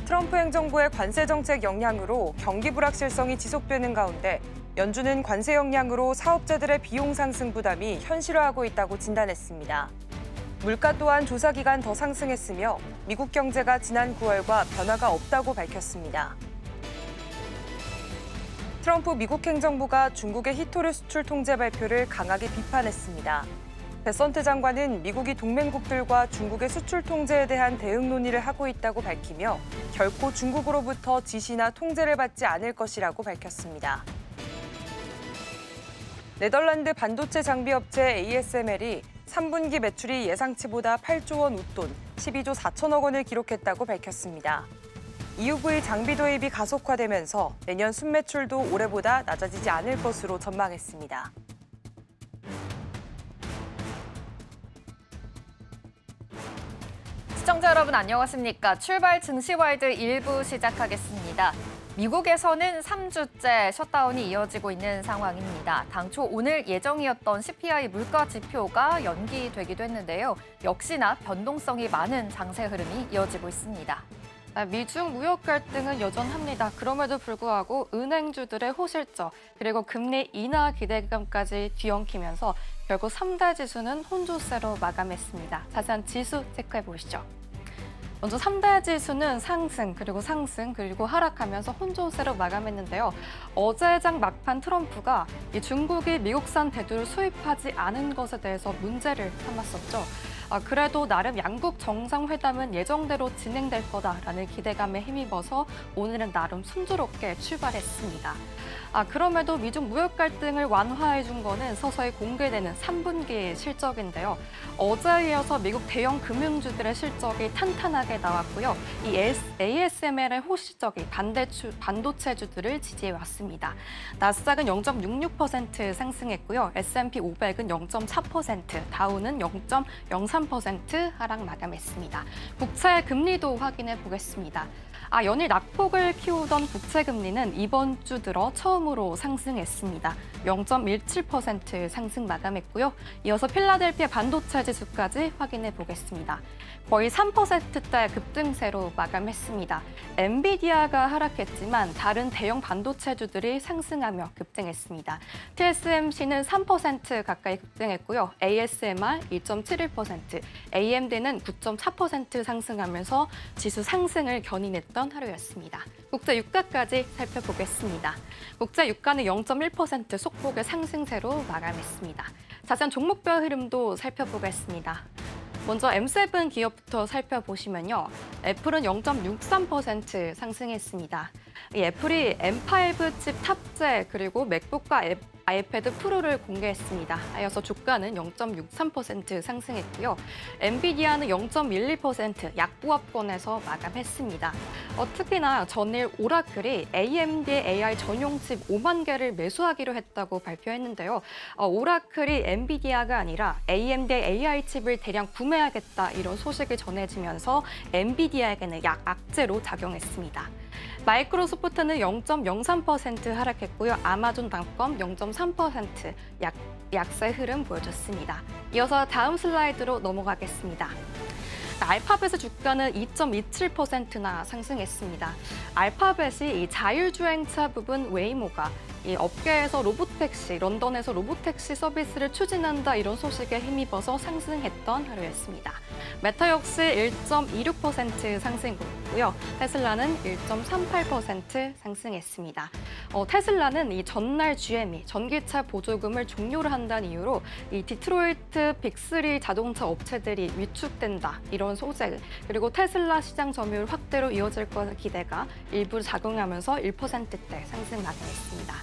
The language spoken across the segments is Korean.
트럼프 행정부의 관세 정책 영향으로 경기 불확실성이 지속되는 가운데 연준은 관세 영향으로 사업자들의 비용 상승 부담이 현실화하고 있다고 진단했습니다. 물가 또한 조사 기간 더 상승했으며 미국 경제가 지난 9월과 변화가 없다고 밝혔습니다. 트럼프 미국 행정부가 중국의 히토류 수출 통제 발표를 강하게 비판했습니다. 베선트 장관은 미국이 동맹국들과 중국의 수출 통제에 대한 대응 논의를 하고 있다고 밝히며 결코 중국으로부터 지시나 통제를 받지 않을 것이라고 밝혔습니다. 네덜란드 반도체 장비 업체 ASML이 3분기 매출이 예상치보다 8조 원 웃돈, 12조 4천억 원을 기록했다고 밝혔습니다. EUV 장비 도입이 가속화되면서 내년 순매출도 올해보다 낮아지지 않을 것으로 전망했습니다. 시청자 여러분 안녕하십니까? 출발 증시월드 1부 시작하겠습니다. 미국에서는 3주째 셧다운이 이어지고 있는 상황입니다. 당초 오늘 예정이었던 CPI 물가 지표가 연기되기도 했는데요. 역시나 변동성이 많은 장세 흐름이 이어지고 있습니다. 미중 무역 갈등은 여전합니다. 그럼에도 불구하고 은행주들의 호실적 그리고 금리 인하 기대감까지 뒤엉키면서 결국 3대 지수는 혼조세로 마감했습니다. 자세한 지수 체크해 보시죠. 먼저 3대 지수는 상승 그리고 하락하면서 혼조세로 마감했는데요. 어제장 막판 트럼프가 중국이 미국산 대두를 수입하지 않은 것에 대해서 문제를 삼았었죠. 그래도 나름 양국 정상회담은 예정대로 진행될 거다라는 기대감에 힘입어서 오늘은 나름 순조롭게 출발했습니다. 그럼에도 미중 무역 갈등을 완화해 준 거는 서서히 공개되는 3분기 실적인데요. 어제에 이어서 미국 대형 금융주들의 실적이 탄탄하게 나왔고요. 이 ASML의 호실적이 반도체주들을 지지해 왔습니다. 나스닥은 0.66% 상승했고요. S&P 500은 0.4%, 다우는 0.03% 하락 마감했습니다. 국채 금리도 확인해 보겠습니다. 연일 낙폭을 키우던 국채 금리는 이번 주 들어 처음으로 상승했습니다. 0.17% 상승 마감했고요. 이어서 필라델피아 반도체 지수까지 확인해 보겠습니다. 거의 3%대 급등세로 마감했습니다. 엔비디아가 하락했지만 다른 대형 반도체주들이 상승하며 급등했습니다. TSMC는 3% 가까이 급등했고요. ASMR 2.71%, AMD는 9.4% 상승하면서 지수 상승을 견인했던 하루였습니다. 국제 유가까지 살펴보겠습니다. 국제 유가는 0.1% 속폭의 상승세로 마감했습니다. 자세한 종목별 흐름도 살펴보겠습니다. 먼저 M7 기업부터 살펴보시면요. 애플은 0.63% 상승했습니다. 이 애플이 M5 칩 탑재 그리고 맥북과 아이패드 프로를 공개했습니다. 이어서 주가는 0.63% 상승했고요. 엔비디아는 0.12% 약보합권에서 마감했습니다. 특히나 전일 오라클이 AMD의 AI 전용 칩 5만 개를 매수하기로 했다고 발표했는데요. 오라클이 엔비디아가 아니라 AMD의 AI 칩을 대량 구매하겠다 이런 소식이 전해지면서 엔비디아에게는 악재로 작용했습니다. 마이크로소프트는 0.03% 하락했고요. 아마존닷컴 0.3% 약세 흐름 보여줬습니다. 이어서 다음 슬라이드로 넘어가겠습니다. 알파벳의 주가는 2.27%나 상승했습니다. 알파벳이 이 자율주행차 부분 웨이모가 이 업계에서 로보택시, 런던에서 로보택시 서비스를 추진한다 이런 소식에 힘입어서 상승했던 하루였습니다. 메타 역시 1.26% 상승했고요. 테슬라는 1.38% 상승했습니다. 테슬라는 이 전날 GM이 전기차 보조금을 종료를 한다는 이유로 이 디트로이트 빅3 자동차 업체들이 위축된다 이런 소재 그리고 테슬라 시장 점유율 확대로 이어질 것의 기대가 일부 작용하면서 1%대 상승 마감했습니다.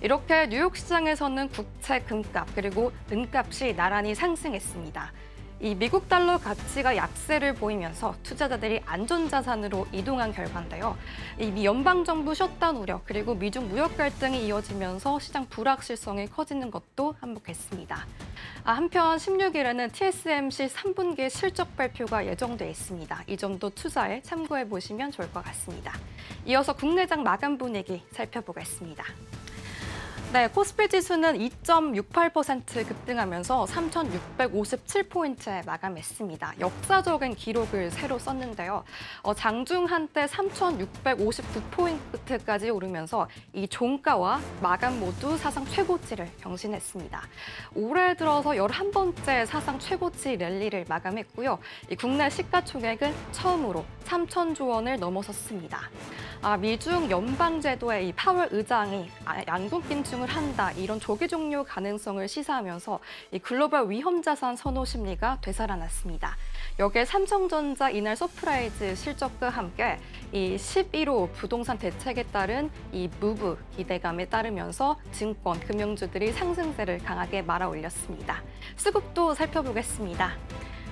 이렇게 뉴욕 시장에서는 국채 금값 그리고 은값이 나란히 상승했습니다. 이 미국 달러 가치가 약세를 보이면서 투자자들이 안전자산으로 이동한 결과인데요. 이 연방정부 셧다운 우려 그리고 미중 무역 갈등이 이어지면서 시장 불확실성이 커지는 것도 한몫했습니다. 한편 16일에는 TSMC 3분기 실적 발표가 예정돼 있습니다. 이 점도 투자에 참고해 보시면 좋을 것 같습니다. 이어서 국내장 마감 분위기 살펴보겠습니다. 네, 코스피 지수는 2.68% 급등하면서 3,657포인트에 마감했습니다. 역사적인 기록을 새로 썼는데요. 장중 한때 3,659포인트까지 오르면서 이 종가와 마감 모두 사상 최고치를 경신했습니다. 올해 들어서 11번째 사상 최고치 랠리를 마감했고요. 이 국내 시가총액은 처음으로 3,000조 원을 넘어섰습니다. 미중 연방제도의 이 파월 의장이 양국 긴축을 한다 이런 조기 종료 가능성을 시사하면서 이 글로벌 위험 자산 선호 심리가 되살아났습니다. 여기에 삼성전자 이날 서프라이즈 실적과 함께 이 11호 부동산 대책에 따른 이 무브 기대감에 따르면서 증권, 금융주들이 상승세를 강하게 말아올렸습니다. 수급도 살펴보겠습니다.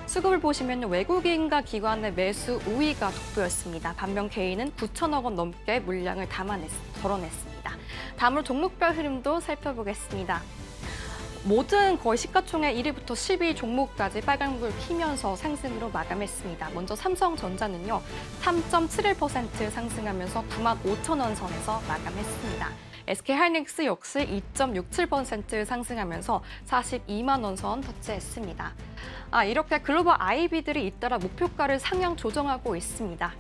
수급을 보시면 외국인과 기관의 매수 우위가 돋보였습니다. 반면 개인은 9천억 원 넘게 물량을 덜어냈습니다. 다음으로 종목별 흐름도 살펴보겠습니다. 모든 거의 시가총액 1위부터 10위 종목까지 빨간불 켜면서 상승으로 마감했습니다. 먼저 삼성전자는요, 3.71% 상승하면서 95,000원 선에서 마감했습니다. SK하이닉스 역시 2.67% 상승하면서 42만 원 선 터치했습니다. 이렇게 글로벌 IB들이 잇따라 목표가를 상향 조정하고 있습니다.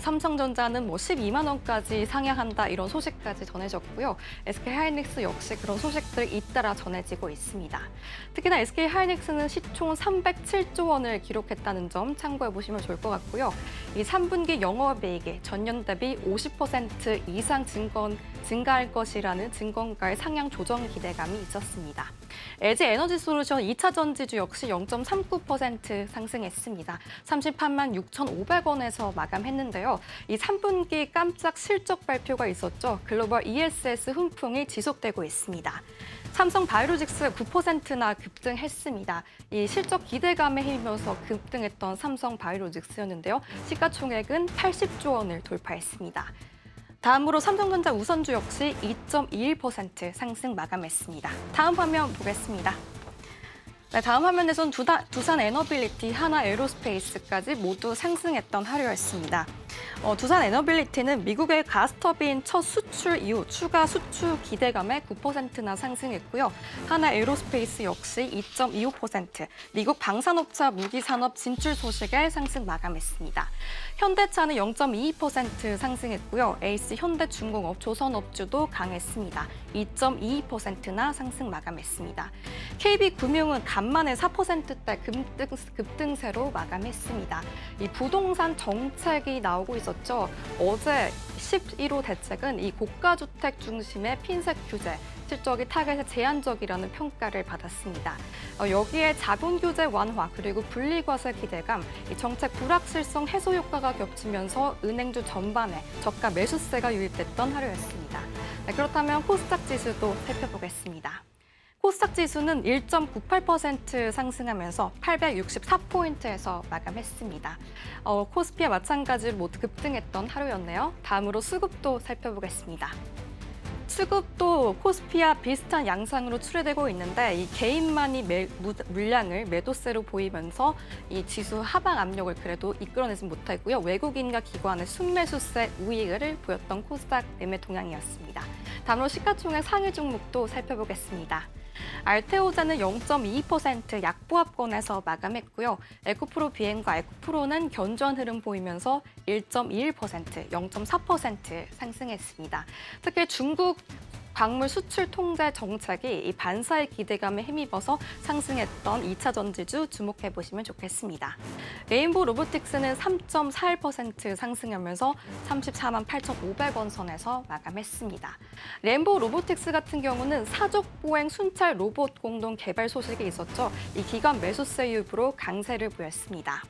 삼성전자는 12만 원까지 상향한다 이런 소식까지 전해졌고요. SK하이닉스 역시 그런 소식들이 잇따라 전해지고 있습니다. 특히나 SK하이닉스는 시총 307조 원을 기록했다는 점 참고해 보시면 좋을 것 같고요. 이 3분기 영업이익이 전년 대비 50% 이상 증가할 것이라는 증권가의 상향 조정 기대감이 있었습니다. LG 에너지솔루션 2차 전지주 역시 0.39% 상승했습니다. 38만 6,500원에서 마감했는데요. 이 3분기 깜짝 실적 발표가 있었죠. 글로벌 ESS 훈풍이 지속되고 있습니다. 삼성 바이오로직스 9%나 급등했습니다. 이 실적 기대감에 힘입어서 급등했던 삼성 바이오로직스였는데요. 시가총액은 80조 원을 돌파했습니다. 다음으로 삼성전자 우선주 역시 2.21% 상승 마감했습니다. 다음 화면 보겠습니다. 네, 다음 화면에선 두산 에너빌리티, 하나 에어로스페이스까지 모두 상승했던 하루였습니다. 두산 에너빌리티는 미국의 가스터빈 첫 수출 이후 추가 수출 기대감에 9%나 상승했고요. 하나 에어로스페이스 역시 2.25%, 미국 방산업체 무기산업 진출 소식에 상승 마감했습니다. 현대차는 0.22% 상승했고요. 에이스 현대중공업, 조선업주도 강했습니다. 2.22%나 상승 마감했습니다. KB금융은 간만에 4%대 급등세로 마감했습니다. 이 부동산 정책이 나오고 있었죠. 어제 11호 대책은 이 고가주택 중심의 핀셋 규제, 실적이 타겟에 제한적이라는 평가를 받았습니다. 여기에 자본 규제 완화 그리고 분리과세 기대감, 이 정책 불확실성 해소 효과가 겹치면서 은행주 전반에 저가 매수세가 유입됐던 하루였습니다. 네, 그렇다면 코스닥 지수도 살펴보겠습니다. 코스닥 지수는 1.98% 상승하면서 864포인트에서 마감했습니다. 코스피와 마찬가지로 모두 급등했던 하루였네요. 다음으로 수급도 살펴보겠습니다. 수급도 코스피와 비슷한 양상으로 추례되고 있는데 이 개인만이 물량을 매도세로 보이면서 이 지수 하방 압력을 그래도 이끌어내지 못했고요. 외국인과 기관의 순매수세 우위를 보였던 코스닥 매매 동향이었습니다. 다음으로 시가총액 상위 종목도 살펴보겠습니다. 알테오자는 0.22% 약보합권에서 마감했고요. 에코프로 비행과 에코프로는 견조한 흐름 보이면서 1.21%, 0.4% 상승했습니다. 특히 중국 광물 수출 통제 정책이 이 반사의 기대감에 힘입어서 상승했던 2차 전지주 주목해 보시면 좋겠습니다. 레인보우 로보틱스는 3.41% 상승하면서 34만 8,500원 선에서 마감했습니다. 레인보우 로보틱스 같은 경우는 사족 보행 순찰 로봇 공동 개발 소식이 있었죠. 이 기관 매수세 유입으로 강세를 보였습니다.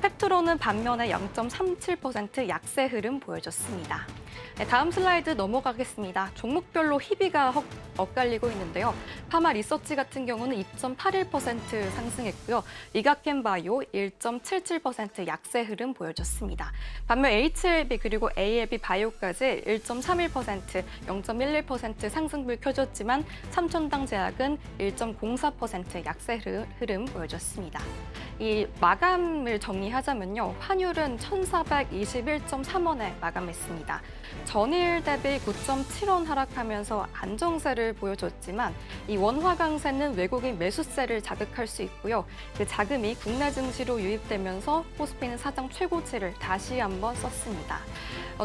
팩트로는 반면에 0.37% 약세 흐름 보여줬습니다. 네, 다음 슬라이드 넘어가겠습니다. 종목별로 희비가 엇갈리고 있는데요. 파마 리서치 같은 경우는 2.81% 상승했고요. 리가켄바이오 1.77% 약세 흐름 보여줬습니다. 반면 HLB 그리고 ALB 바이오까지 1.31%, 0.11% 상승불 켜줬지만 삼천당 제약은 1.04% 약세 흐름 보여줬습니다. 이 마감을 정리하자면요. 환율은 1,421.3원에 마감했습니다. 전일 대비 9.7원 하락하면서 안정세를 보여줬지만 이 원화 강세는 외국인 매수세를 자극할 수 있고요. 그 자금이 국내 증시로 유입되면서 코스피는 사상 최고치를 다시 한번 썼습니다.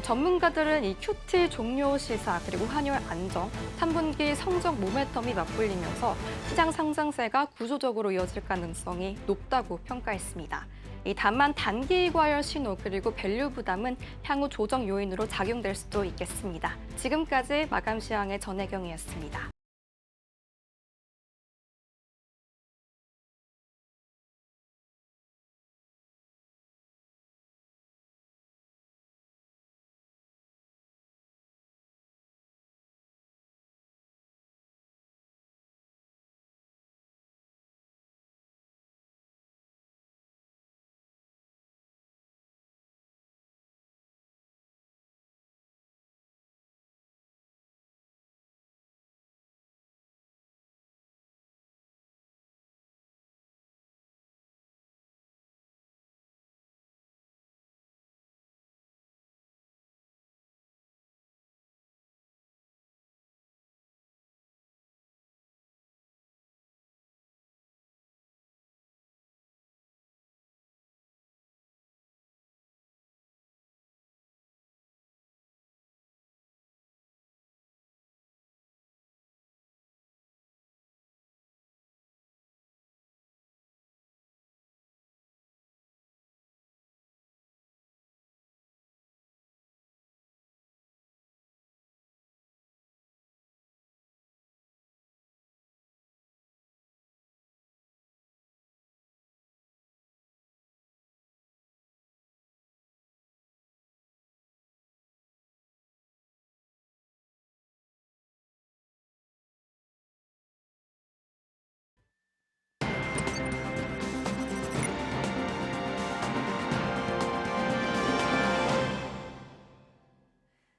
전문가들은 이 QT 종료 시사 그리고 환율 안정, 3분기 성적 모멘텀이 맞불리면서 시장 상승세가 구조적으로 이어질 가능성이 높다고 평가했습니다. 다만 단기 과열 신호 그리고 밸류 부담은 향후 조정 요인으로 작용될 수도 있겠습니다. 지금까지 마감 시황의 전혜경이었습니다.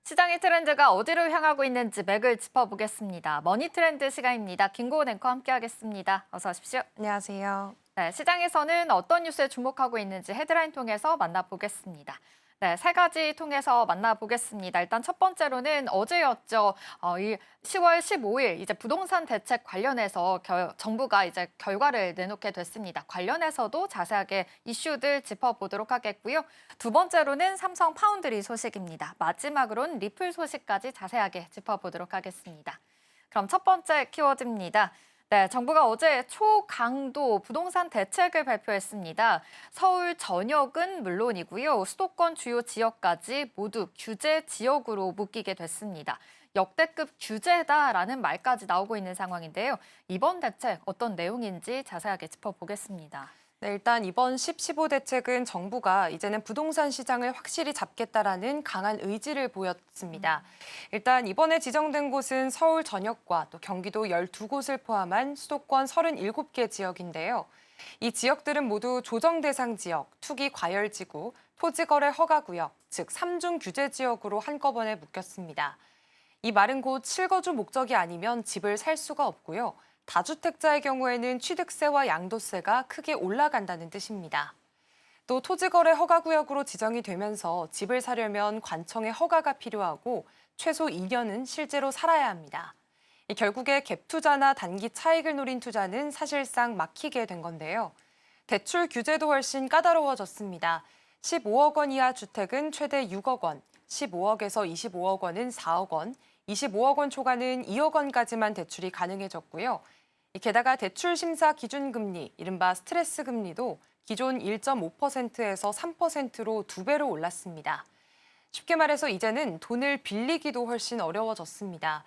시장의 트렌드가 어디로 향하고 있는지 맥을 짚어보겠습니다. 머니 트렌드 시간입니다. 김고은 앵커와 함께하겠습니다. 어서 오십시오. 안녕하세요. 네, 시장에서는 어떤 뉴스에 주목하고 있는지 헤드라인 통해서 만나보겠습니다. 네, 세 가지 통해서 만나보겠습니다. 일단 첫 번째로는 어제였죠. 이 10월 15일 이제 부동산 대책 관련해서 정부가 이제 결과를 내놓게 됐습니다. 관련해서도 자세하게 이슈들 짚어보도록 하겠고요. 두 번째로는 삼성 파운드리 소식입니다. 마지막으로는 리플 소식까지 자세하게 짚어보도록 하겠습니다. 그럼 첫 번째 키워드입니다. 네, 정부가 어제 초강도 부동산 대책을 발표했습니다. 서울 전역은 물론이고요. 수도권 주요 지역까지 모두 규제 지역으로 묶이게 됐습니다. 역대급 규제다라는 말까지 나오고 있는 상황인데요. 이번 대책 어떤 내용인지 자세하게 짚어보겠습니다. 네, 일단 이번 15 대책은 정부가 이제는 부동산 시장을 확실히 잡겠다라는 강한 의지를 보였습니다. 일단 이번에 지정된 곳은 서울 전역과 또 경기도 12곳을 포함한 수도권 37개 지역인데요. 이 지역들은 모두 조정 대상 지역, 투기 과열 지구, 토지 거래 허가 구역, 즉 3중 규제 지역으로 한꺼번에 묶였습니다. 이 말은 곧 실거주 목적이 아니면 집을 살 수가 없고요. 다주택자의 경우에는 취득세와 양도세가 크게 올라간다는 뜻입니다. 또 토지거래 허가구역으로 지정이 되면서 집을 사려면 관청의 허가가 필요하고 최소 2년은 실제로 살아야 합니다. 결국에 갭 투자나 단기 차익을 노린 투자는 사실상 막히게 된 건데요. 대출 규제도 훨씬 까다로워졌습니다. 15억 원 이하 주택은 최대 6억 원, 15억에서 25억 원은 4억 원, 25억 원 초과는 2억 원까지만 대출이 가능해졌고요. 게다가 대출 심사 기준금리, 이른바 스트레스 금리도 기존 1.5%에서 3%로 2배로 올랐습니다. 쉽게 말해서 이제는 돈을 빌리기도 훨씬 어려워졌습니다.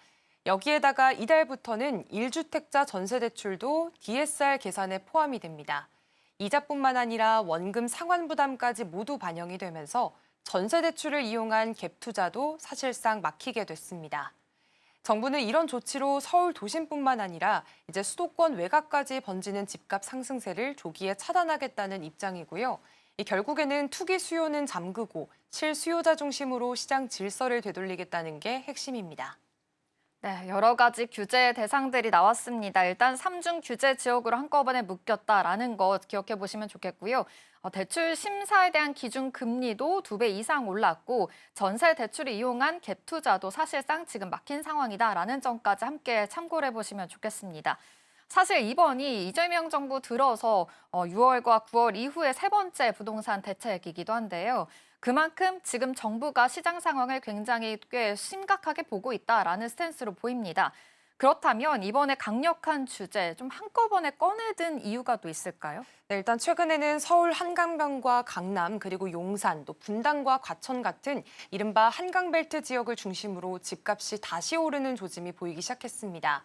여기에다가 이달부터는 1주택자 전세대출도 DSR 계산에 포함이 됩니다. 이자뿐만 아니라 원금 상환 부담까지 모두 반영이 되면서 전세대출을 이용한 갭 투자도 사실상 막히게 됐습니다. 정부는 이런 조치로 서울 도심뿐만 아니라 이제 수도권 외곽까지 번지는 집값 상승세를 조기에 차단하겠다는 입장이고요. 결국에는 투기 수요는 잠그고 실수요자 중심으로 시장 질서를 되돌리겠다는 게 핵심입니다. 네, 여러 가지 규제 대상들이 나왔습니다. 일단 3중 규제 지역으로 한꺼번에 묶였다라는 것 기억해 보시면 좋겠고요. 대출 심사에 대한 기준 금리도 2배 이상 올랐고 전세 대출을 이용한 갭 투자도 사실상 지금 막힌 상황이다라는 점까지 함께 참고를 해보시면 좋겠습니다. 사실 이번이 이재명 정부 들어서 6월과 9월 이후에 세 번째 부동산 대책이기도 한데요. 그만큼 지금 정부가 시장 상황을 굉장히 꽤 심각하게 보고 있다라는 스탠스로 보입니다. 그렇다면 이번에 강력한 주제 좀 한꺼번에 꺼내든 이유가 또 있을까요? 네, 일단 최근에는 서울 한강변과 강남 그리고 용산 또 분당과 과천 같은 이른바 한강벨트 지역을 중심으로 집값이 다시 오르는 조짐이 보이기 시작했습니다.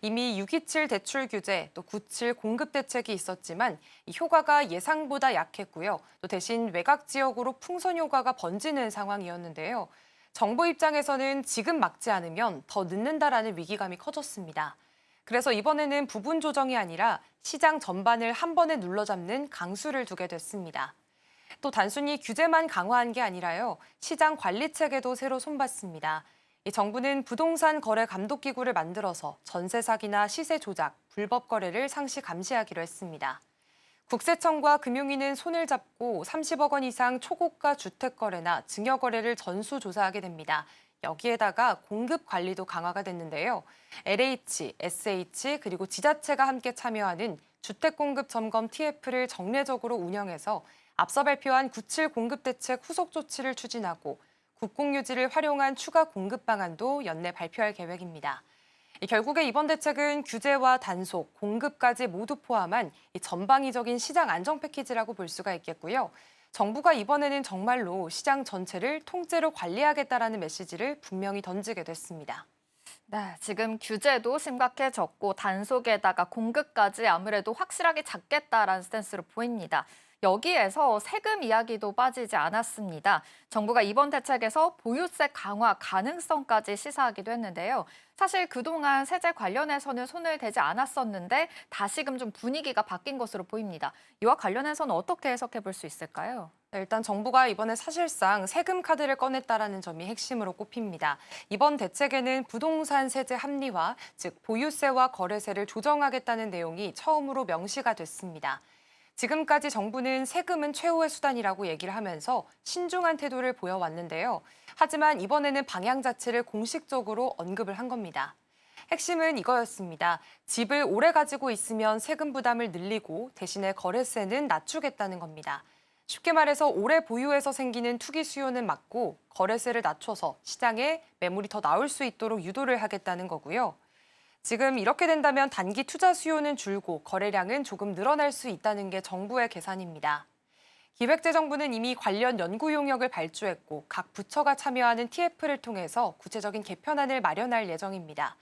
이미 627 대출 규제, 또 97 공급 대책이 있었지만 이 효과가 예상보다 약했고요. 또 대신 외곽 지역으로 풍선 효과가 번지는 상황이었는데요. 정부 입장에서는 지금 막지 않으면 더 늦는다라는 위기감이 커졌습니다. 그래서 이번에는 부분 조정이 아니라 시장 전반을 한 번에 눌러잡는 강수를 두게 됐습니다. 또 단순히 규제만 강화한 게 아니라요. 시장 관리 체계도 새로 손봤습니다. 이 정부는 부동산 거래 감독 기구를 만들어서 전세 사기나 시세 조작, 불법 거래를 상시 감시하기로 했습니다. 국세청과 금융위는 손을 잡고 30억 원 이상 초고가 주택 거래나 증여 거래를 전수 조사하게 됩니다. 여기에다가 공급 관리도 강화가 됐는데요. LH, SH 그리고 지자체가 함께 참여하는 주택공급 점검 TF를 정례적으로 운영해서 앞서 발표한 97 공급 대책 후속 조치를 추진하고 국공유지를 활용한 추가 공급 방안도 연내 발표할 계획입니다. 결국에 이번 대책은 규제와 단속, 공급까지 모두 포함한 전방위적인 시장 안정 패키지라고 볼 수가 있겠고요. 정부가 이번에는 정말로 시장 전체를 통째로 관리하겠다라는 메시지를 분명히 던지게 됐습니다. 네, 지금 규제도 심각해졌고 단속에다가 공급까지 아무래도 확실하게 잡겠다라는 스탠스로 보입니다. 여기에서 세금 이야기도 빠지지 않았습니다. 정부가 이번 대책에서 보유세 강화 가능성까지 시사하기도 했는데요. 사실 그동안 세제 관련해서는 손을 대지 않았었는데 다시금 좀 분위기가 바뀐 것으로 보입니다. 이와 관련해서는 어떻게 해석해 볼 수 있을까요? 네, 일단 정부가 이번에 사실상 세금 카드를 꺼냈다라는 점이 핵심으로 꼽힙니다. 이번 대책에는 부동산 세제 합리화, 즉 보유세와 거래세를 조정하겠다는 내용이 처음으로 명시가 됐습니다. 지금까지 정부는 세금은 최후의 수단이라고 얘기를 하면서 신중한 태도를 보여왔는데요. 하지만 이번에는 방향 자체를 공식적으로 언급을 한 겁니다. 핵심은 이거였습니다. 집을 오래 가지고 있으면 세금 부담을 늘리고 대신에 거래세는 낮추겠다는 겁니다. 쉽게 말해서 오래 보유해서 생기는 투기 수요는 막고 거래세를 낮춰서 시장에 매물이 더 나올 수 있도록 유도를 하겠다는 거고요. 지금 이렇게 된다면 단기 투자 수요는 줄고 거래량은 조금 늘어날 수 있다는 게 정부의 계산입니다. 기획재정부는 이미 관련 연구 용역을 발주했고 각 부처가 참여하는 TF를 통해서 구체적인 개편안을 마련할 예정입니다.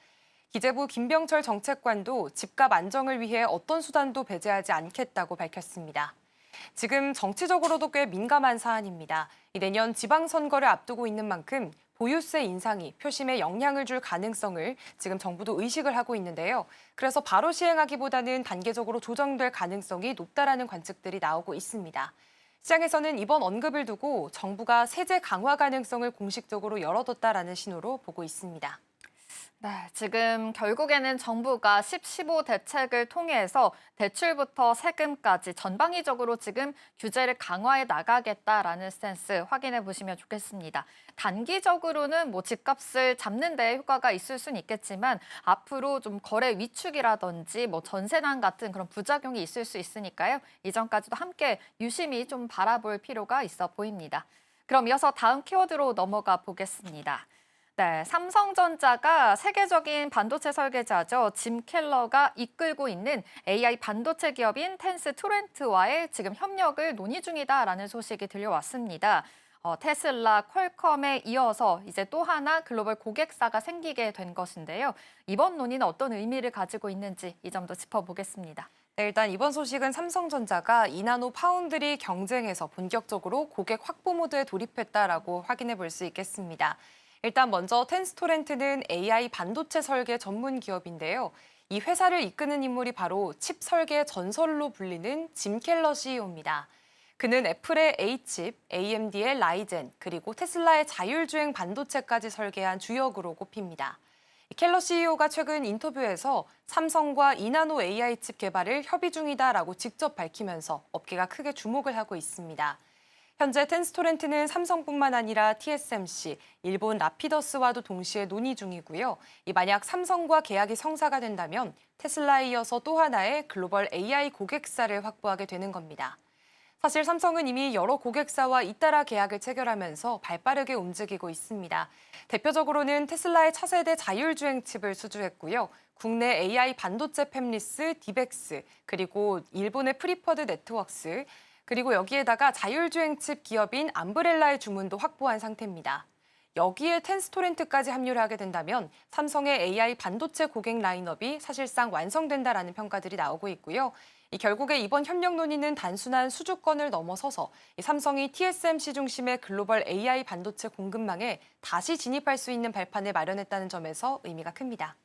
기재부 김병철 정책관도 집값 안정을 위해 어떤 수단도 배제하지 않겠다고 밝혔습니다. 지금 정치적으로도 꽤 민감한 사안입니다. 내년 지방선거를 앞두고 있는 만큼 보유세 인상이 표심에 영향을 줄 가능성을 지금 정부도 의식을 하고 있는데요. 그래서 바로 시행하기보다는 단계적으로 조정될 가능성이 높다라는 관측들이 나오고 있습니다. 시장에서는 이번 언급을 두고 정부가 세제 강화 가능성을 공식적으로 열어뒀다라는 신호로 보고 있습니다. 네, 지금 결국에는 정부가 15 대책을 통해서 대출부터 세금까지 전방위적으로 지금 규제를 강화해 나가겠다라는 스탠스 확인해 보시면 좋겠습니다. 단기적으로는 뭐 집값을 잡는 데 효과가 있을 수는 있겠지만 앞으로 좀 거래 위축이라든지 뭐 전세난 같은 그런 부작용이 있을 수 있으니까요. 이전까지도 함께 유심히 좀 바라볼 필요가 있어 보입니다. 그럼 이어서 다음 키워드로 넘어가 보겠습니다. 네, 삼성전자가 세계적인 반도체 설계자죠. 짐 켈러가 이끌고 있는 AI 반도체 기업인 텐스토렌트와의 지금 협력을 논의 중이다라는 소식이 들려왔습니다. 테슬라, 퀄컴에 이어서 이제 또 하나 글로벌 고객사가 생기게 된 것인데요. 이번 논의는 어떤 의미를 가지고 있는지 이 점도 짚어보겠습니다. 네, 일단 이번 소식은 삼성전자가 이나노 파운드리 경쟁에서 본격적으로 고객 확보 모드에 돌입했다라고 확인해 볼 수 있겠습니다. 일단 먼저 텐스토렌트는 AI 반도체 설계 전문 기업인데요. 이 회사를 이끄는 인물이 바로 칩 설계 전설로 불리는 짐 켈러 CEO입니다. 그는 애플의 A칩, AMD의 라이젠, 그리고 테슬라의 자율주행 반도체까지 설계한 주역으로 꼽힙니다. 켈러 CEO가 최근 인터뷰에서 삼성과 2나노 AI 칩 개발을 협의 중이다라고 직접 밝히면서 업계가 크게 주목을 하고 있습니다. 현재 텐스토렌트는 삼성뿐만 아니라 TSMC, 일본 라피더스와도 동시에 논의 중이고요. 만약 삼성과 계약이 성사가 된다면 테슬라에 이어서 또 하나의 글로벌 AI 고객사를 확보하게 되는 겁니다. 사실 삼성은 이미 여러 고객사와 잇따라 계약을 체결하면서 발빠르게 움직이고 있습니다. 대표적으로는 테슬라의 차세대 자율주행 칩을 수주했고요. 국내 AI 반도체 팹리스 디벡스, 그리고 일본의 프리퍼드 네트워크스, 그리고 여기에다가 자율주행 칩 기업인 암브렐라의 주문도 확보한 상태입니다. 여기에 텐스토렌트까지 합류를 하게 된다면 삼성의 AI 반도체 고객 라인업이 사실상 완성된다라는 평가들이 나오고 있고요. 결국에 이번 협력 논의는 단순한 수주권을 넘어서서 삼성이 TSMC 중심의 글로벌 AI 반도체 공급망에 다시 진입할 수 있는 발판을 마련했다는 점에서 의미가 큽니다.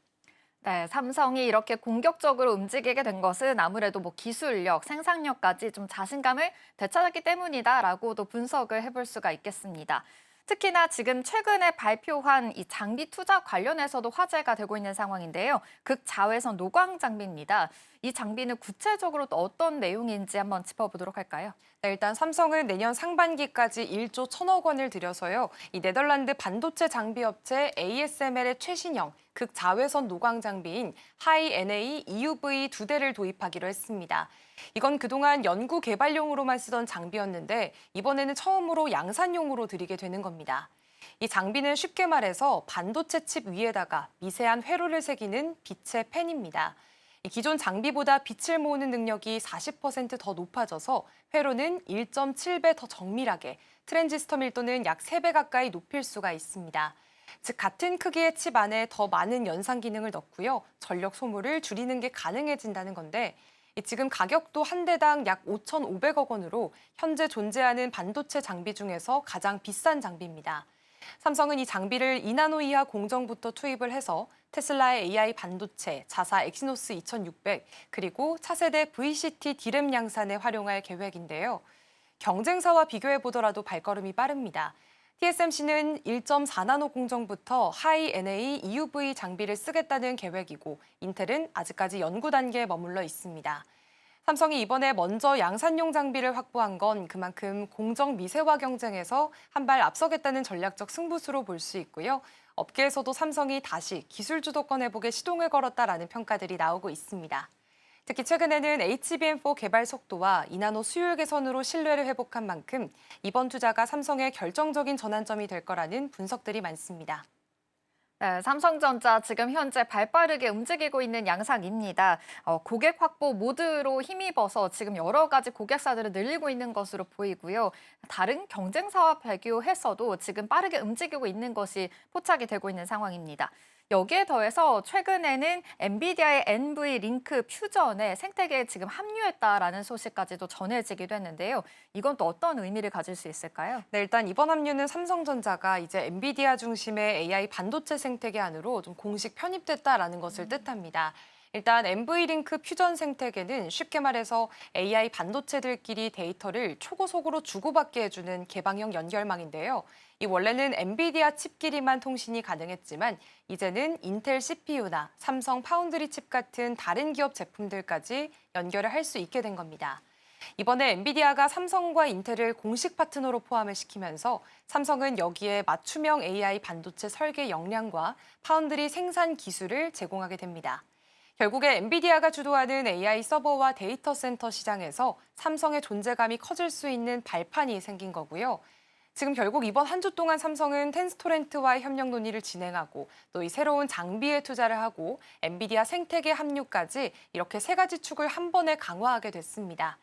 네, 삼성이 이렇게 공격적으로 움직이게 된 것은 아무래도 기술력, 생산력까지 좀 자신감을 되찾았기 때문이다라고도 분석을 해볼 수가 있겠습니다. 특히나 지금 최근에 발표한 이 장비 투자 관련해서도 화제가 되고 있는 상황인데요. 극자외선 노광 장비입니다. 이 장비는 구체적으로 또 어떤 내용인지 한번 짚어보도록 할까요? 네, 일단 삼성은 내년 상반기까지 1조 1천억 원을 들여서요. 이 네덜란드 반도체 장비 업체 ASML의 최신형 극자외선 노광 장비인 하이-NA EUV 2대를 도입하기로 했습니다. 이건 그동안 연구 개발용으로만 쓰던 장비였는데 이번에는 처음으로 양산용으로 들이게 되는 겁니다. 이 장비는 쉽게 말해서 반도체 칩 위에다가 미세한 회로를 새기는 빛의 펜입니다. 기존 장비보다 빛을 모으는 능력이 40% 더 높아져서 회로는 1.7배 더 정밀하게, 트랜지스터 밀도는 약 3배 가까이 높일 수가 있습니다. 즉 같은 크기의 칩 안에 더 많은 연산 기능을 넣고요. 전력 소모를 줄이는 게 가능해진다는 건데 지금 가격도 한 대당 약 5,500억 원으로 현재 존재하는 반도체 장비 중에서 가장 비싼 장비입니다. 삼성은 이 장비를 2나노 이하 공정부터 투입을 해서 테슬라의 AI 반도체, 자사 엑시노스 2600, 그리고 차세대 VCT D램 양산에 활용할 계획인데요. 경쟁사와 비교해 보더라도 발걸음이 빠릅니다. TSMC는 1.4나노 공정부터 하이-NA EUV 장비를 쓰겠다는 계획이고 인텔은 아직까지 연구 단계에 머물러 있습니다. 삼성이 이번에 먼저 양산용 장비를 확보한 건 그만큼 공정 미세화 경쟁에서 한 발 앞서겠다는 전략적 승부수로 볼 수 있고요. 업계에서도 삼성이 다시 기술 주도권 회복에 시동을 걸었다라는 평가들이 나오고 있습니다. 특히 최근에는 HBM4 개발 속도와 2나노 수율 개선으로 신뢰를 회복한 만큼 이번 투자가 삼성의 결정적인 전환점이 될 거라는 분석들이 많습니다. 네, 삼성전자 지금 현재 발빠르게 움직이고 있는 양상입니다. 고객 확보 모드로 힘입어서 지금 여러 가지 고객사들을 늘리고 있는 것으로 보이고요. 다른 경쟁사와 비교해서도 지금 빠르게 움직이고 있는 것이 포착이 되고 있는 상황입니다. 여기에 더해서 최근에는 엔비디아의 NV링크 퓨전에 생태계에 지금 합류했다라는 소식까지도 전해지기도 했는데요. 이건 또 어떤 의미를 가질 수 있을까요? 네, 일단 이번 합류는 삼성전자가 이제 엔비디아 중심의 AI 반도체 생태계 안으로 좀 공식 편입됐다라는 것을 뜻합니다. 일단 NV링크 퓨전 생태계는 쉽게 말해서 AI 반도체들끼리 데이터를 초고속으로 주고받게 해주는 개방형 연결망인데요. 이 원래는 엔비디아 칩끼리만 통신이 가능했지만 이제는 인텔 CPU나 삼성 파운드리 칩 같은 다른 기업 제품들까지 연결을 할 수 있게 된 겁니다. 이번에 엔비디아가 삼성과 인텔을 공식 파트너로 포함을 시키면서 삼성은 여기에 맞춤형 AI 반도체 설계 역량과 파운드리 생산 기술을 제공하게 됩니다. 결국에 엔비디아가 주도하는 AI 서버와 데이터 센터 시장에서 삼성의 존재감이 커질 수 있는 발판이 생긴 거고요. 지금 결국 이번 한 주 동안 삼성은 텐스토렌트와의 협력 논의를 진행하고 또 이 새로운 장비에 투자를 하고 엔비디아 생태계 합류까지 이렇게 세 가지 축을 한 번에 강화하게 됐습니다.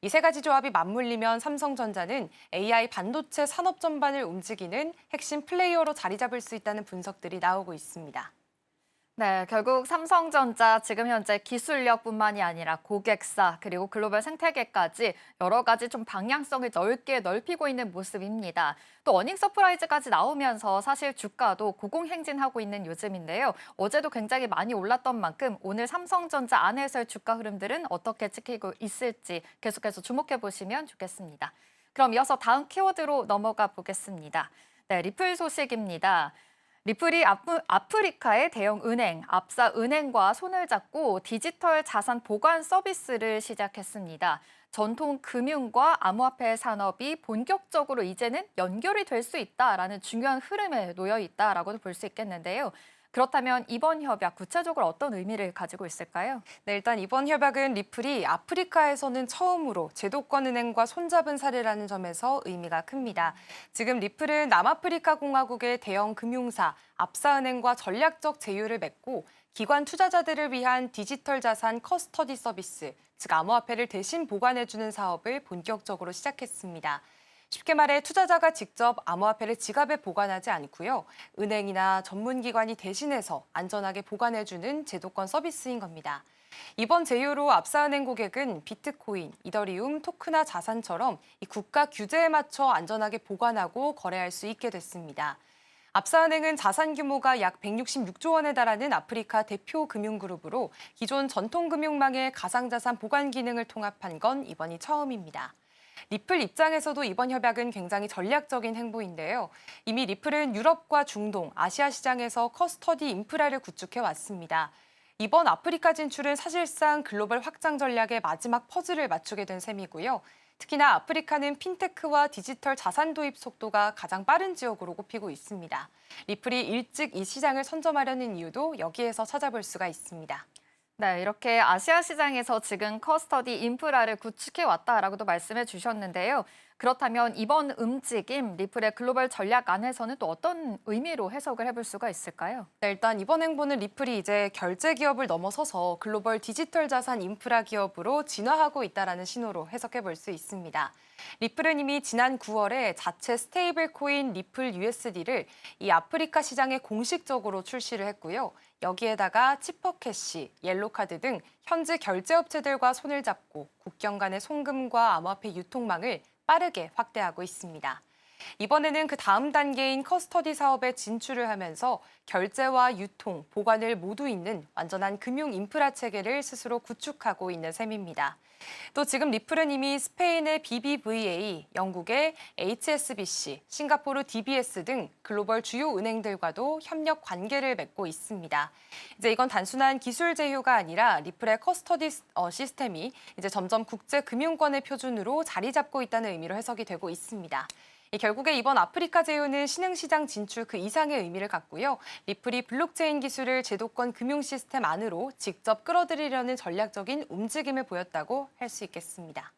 이 세 가지 조합이 맞물리면 삼성전자는 AI 반도체 산업 전반을 움직이는 핵심 플레이어로 자리 잡을 수 있다는 분석들이 나오고 있습니다. 네, 결국 삼성전자 지금 현재 기술력뿐만이 아니라 고객사 그리고 글로벌 생태계까지 여러 가지 좀 방향성을 넓게 넓히고 있는 모습입니다. 또 어닝 서프라이즈까지 나오면서 사실 주가도 고공행진하고 있는 요즘인데요. 어제도 굉장히 많이 올랐던 만큼 오늘 삼성전자 안에서의 주가 흐름들은 어떻게 지키고 있을지 계속해서 주목해 보시면 좋겠습니다. 그럼 이어서 다음 키워드로 넘어가 보겠습니다. 네, 리플 소식입니다. 리플이 아프리카의 대형 은행, 압사은행과 손을 잡고 디지털 자산 보관 서비스를 시작했습니다. 전통 금융과 암호화폐 산업이 본격적으로 이제는 연결이 될 수 있다라는 중요한 흐름에 놓여 있다라고도 볼 수 있겠는데요. 그렇다면 이번 협약 구체적으로 어떤 의미를 가지고 있을까요? 네, 일단 이번 협약은 리플이 아프리카에서는 처음으로 제도권 은행과 손잡은 사례라는 점에서 의미가 큽니다. 지금 리플은 남아프리카 공화국의 대형 금융사 압사은행과 전략적 제휴를 맺고 기관 투자자들을 위한 디지털 자산 커스터디 서비스, 즉 암호화폐를 대신 보관해주는 사업을 본격적으로 시작했습니다. 쉽게 말해 투자자가 직접 암호화폐를 지갑에 보관하지 않고요. 은행이나 전문기관이 대신해서 안전하게 보관해주는 제도권 서비스인 겁니다. 이번 제휴로 압사은행 고객은 비트코인, 이더리움, 토크나 자산처럼 이 국가 규제에 맞춰 안전하게 보관하고 거래할 수 있게 됐습니다. 압사은행은 자산 규모가 약 166조 원에 달하는 아프리카 대표 금융그룹으로 기존 전통금융망의 가상자산 보관 기능을 통합한 건 이번이 처음입니다. 리플 입장에서도 이번 협약은 굉장히 전략적인 행보인데요. 이미 리플은 유럽과 중동, 아시아 시장에서 커스터디 인프라를 구축해 왔습니다. 이번 아프리카 진출은 사실상 글로벌 확장 전략의 마지막 퍼즐을 맞추게 된 셈이고요. 특히나 아프리카는 핀테크와 디지털 자산 도입 속도가 가장 빠른 지역으로 꼽히고 있습니다. 리플이 일찍 이 시장을 선점하려는 이유도 여기에서 찾아볼 수가 있습니다. 네, 이렇게 아시아 시장에서 지금 커스터디 인프라를 구축해 왔다라고도 말씀해 주셨는데요. 그렇다면 이번 움직임, 리플의 글로벌 전략 안에서는 또 어떤 의미로 해석을 해볼 수가 있을까요? 네, 일단 이번 행보는 리플이 이제 결제 기업을 넘어서서 글로벌 디지털 자산 인프라 기업으로 진화하고 있다는 신호로 해석해 볼 수 있습니다. 리플은 이미 지난 9월에 자체 스테이블 코인 리플 USD를 이 아프리카 시장에 공식적으로 출시를 했고요. 여기에다가 치퍼캐시, 옐로카드 등 현지 결제업체들과 손을 잡고 국경 간의 송금과 암호화폐 유통망을 빠르게 확대하고 있습니다. 이번에는 그 다음 단계인 커스터디 사업에 진출을 하면서 결제와 유통, 보관을 모두 잇는 완전한 금융 인프라 체계를 스스로 구축하고 있는 셈입니다. 또 지금 리플은 이미 스페인의 BBVA, 영국의 HSBC, 싱가포르 DBS 등 글로벌 주요 은행들과도 협력 관계를 맺고 있습니다. 이제 이건 단순한 기술 제휴가 아니라 리플의 커스터디 시스템이 이제 점점 국제 금융권의 표준으로 자리 잡고 있다는 의미로 해석이 되고 있습니다. 결국에 이번 아프리카 제휴는 신흥시장 진출 그 이상의 의미를 갖고요. 리플이 블록체인 기술을 제도권 금융 시스템 안으로 직접 끌어들이려는 전략적인 움직임을 보였다고 할 수 있겠습니다.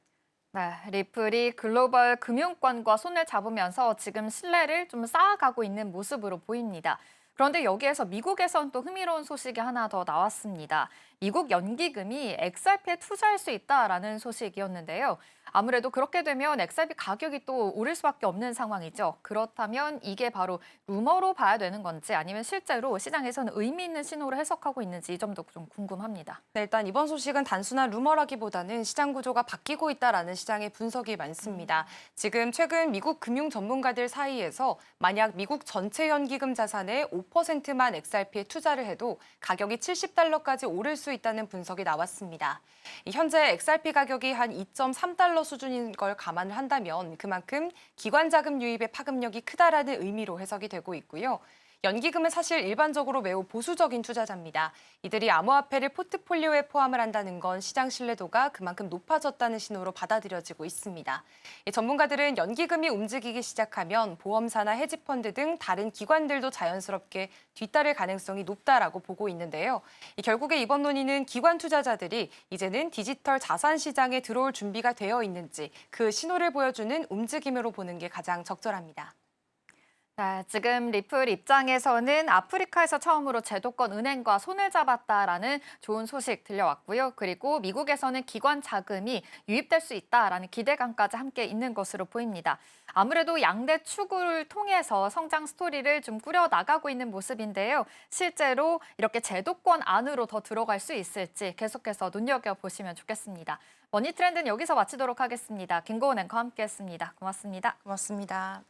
네, 리플이 글로벌 금융권과 손을 잡으면서 지금 신뢰를 좀 쌓아가고 있는 모습으로 보입니다. 그런데 여기에서 미국에선 또 흥미로운 소식이 하나 더 나왔습니다. 미국 연기금이 XRP에 투자할 수 있다라는 소식이었는데요. 아무래도 그렇게 되면 XRP 가격이 또 오를 수밖에 없는 상황이죠. 그렇다면 이게 바로 루머로 봐야 되는 건지 아니면 실제로 시장에서는 의미 있는 신호를 해석하고 있는지 이 점도 좀 궁금합니다. 네, 일단 이번 소식은 단순한 루머라기보다는 시장 구조가 바뀌고 있다라는 시장의 분석이 많습니다. 지금 최근 미국 금융 전문가들 사이에서 만약 미국 전체 연기금 자산의 5%만 XRP에 투자를 해도 가격이 $70까지 오를 수 있다는 분석이 나왔습니다. 현재 XRP 가격이 한 2.3달러 수준인 걸 감안을 한다면 그만큼 기관 자금 유입의 파급력이 크다라는 의미로 해석이 되고 있고요. 연기금은 사실 일반적으로 매우 보수적인 투자자입니다. 이들이 암호화폐를 포트폴리오에 포함을 한다는 건 시장 신뢰도가 그만큼 높아졌다는 신호로 받아들여지고 있습니다. 전문가들은 연기금이 움직이기 시작하면 보험사나 헤지펀드 등 다른 기관들도 자연스럽게 뒤따를 가능성이 높다라고 보고 있는데요. 결국에 이번 논의는 기관 투자자들이 이제는 디지털 자산 시장에 들어올 준비가 되어 있는지 그 신호를 보여주는 움직임으로 보는 게 가장 적절합니다. 네, 지금 리플 입장에서는 아프리카에서 처음으로 제도권 은행과 손을 잡았다라는 좋은 소식 들려왔고요. 그리고 미국에서는 기관 자금이 유입될 수 있다라는 기대감까지 함께 있는 것으로 보입니다. 아무래도 양대 축을 통해서 성장 스토리를 좀 꾸려나가고 있는 모습인데요. 실제로 이렇게 제도권 안으로 더 들어갈 수 있을지 계속해서 눈여겨보시면 좋겠습니다. 머니트렌드는 여기서 마치도록 하겠습니다. 김고은 앵커와 함께했습니다. 고맙습니다. 고맙습니다.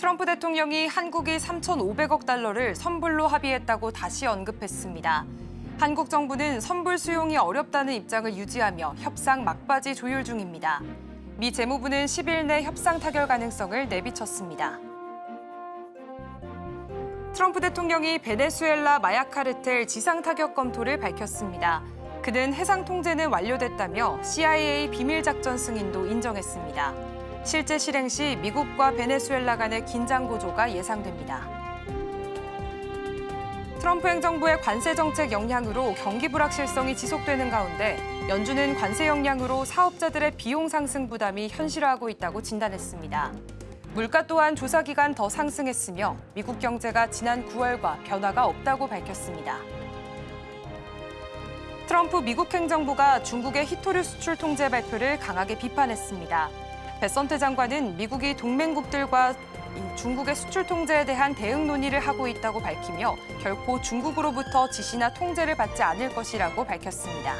트럼프 대통령이 한국이 3,500억 달러를 선불로 합의했다고 다시 언급했습니다. 한국 정부는 선불 수용이 어렵다는 입장을 유지하며 협상 막바지 조율 중입니다. 미 재무부는 10일 내 협상 타결 가능성을 내비쳤습니다. 트럼프 대통령이 베네수엘라 마약 카르텔 지상 타격 검토를 밝혔습니다. 그는 해상 통제는 완료됐다며 CIA 비밀 작전 승인도 인정했습니다. 실제 실행 시 미국과 베네수엘라 간의 긴장 고조가 예상됩니다. 트럼프 행정부의 관세 정책 영향으로 경기 불확실성이 지속되는 가운데 연준은 관세 영향으로 사업자들의 비용 상승 부담이 현실화하고 있다고 진단했습니다. 물가 또한 조사 기간 더 상승했으며 미국 경제가 지난 9월과 변화가 없다고 밝혔습니다. 트럼프 미국 행정부가 중국의 히토류 수출 통제 발표를 강하게 비판했습니다. 베선트 장관은 미국이 동맹국들과 중국의 수출 통제에 대한 대응 논의를 하고 있다고 밝히며 결코 중국으로부터 지시나 통제를 받지 않을 것이라고 밝혔습니다.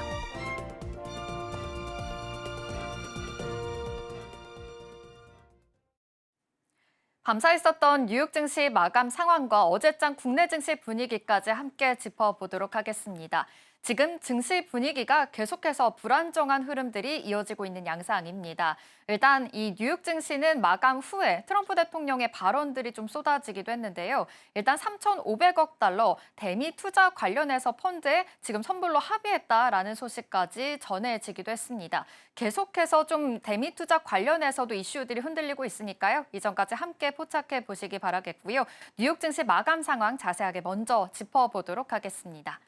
밤사 있었던 뉴욕 증시 마감 상황과 어제장 국내 증시 분위기까지 함께 짚어보도록 하겠습니다. 지금 증시 분위기가 계속해서 불안정한 흐름들이 이어지고 있는 양상입니다. 일단 이 뉴욕 증시는 마감 후에 트럼프 대통령의 발언들이 좀 쏟아지기도 했는데요. 일단 3,500억 달러 대미 투자 관련해서 펀드에 지금 선불로 합의했다라는 소식까지 전해지기도 했습니다. 계속해서 좀 대미 투자 관련해서도 이슈들이 흔들리고 있으니까요. 이전까지 함께 포착해 보시기 바라겠고요. 뉴욕 증시 마감 상황 자세하게 먼저 짚어보도록 하겠습니다.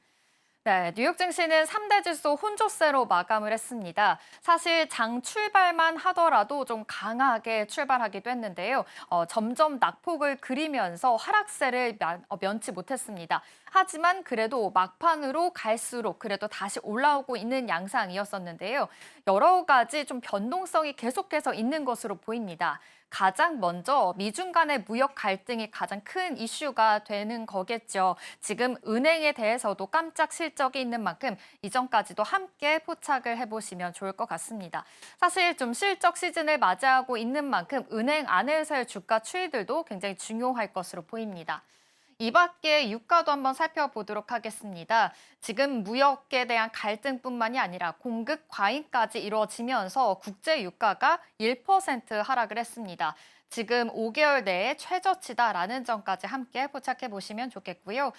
네, 뉴욕 증시는 3대 지수 혼조세로 마감을 했습니다. 사실 장 출발만 하더라도 좀 강하게 출발하기도 했는데요. 점점 낙폭을 그리면서 하락세를 면치 못했습니다. 하지만 그래도 막판으로 갈수록 그래도 다시 올라오고 있는 양상이었었는데요. 여러 가지 좀 변동성이 계속해서 있는 것으로 보입니다. 가장 먼저 미중 간의 무역 갈등이 가장 큰 이슈가 되는 거겠죠. 지금 은행에 대해서도 깜짝 실적이 있는 만큼 이전까지도 함께 포착을 해보시면 좋을 것 같습니다. 사실 좀 실적 시즌을 맞이하고 있는 만큼 은행 안에서의 주가 추이들도 굉장히 중요할 것으로 보입니다. 이 밖에 유가도 한번 살펴보도록 하겠습니다. 지금 무역에 대한 갈등뿐만이 아니라 공급 과잉까지 이루어지면서 국제 유가가 1% 하락을 했습니다. 지금 5개월 내에 최저치다라는 점까지 함께 포착해 보시면 좋겠고요.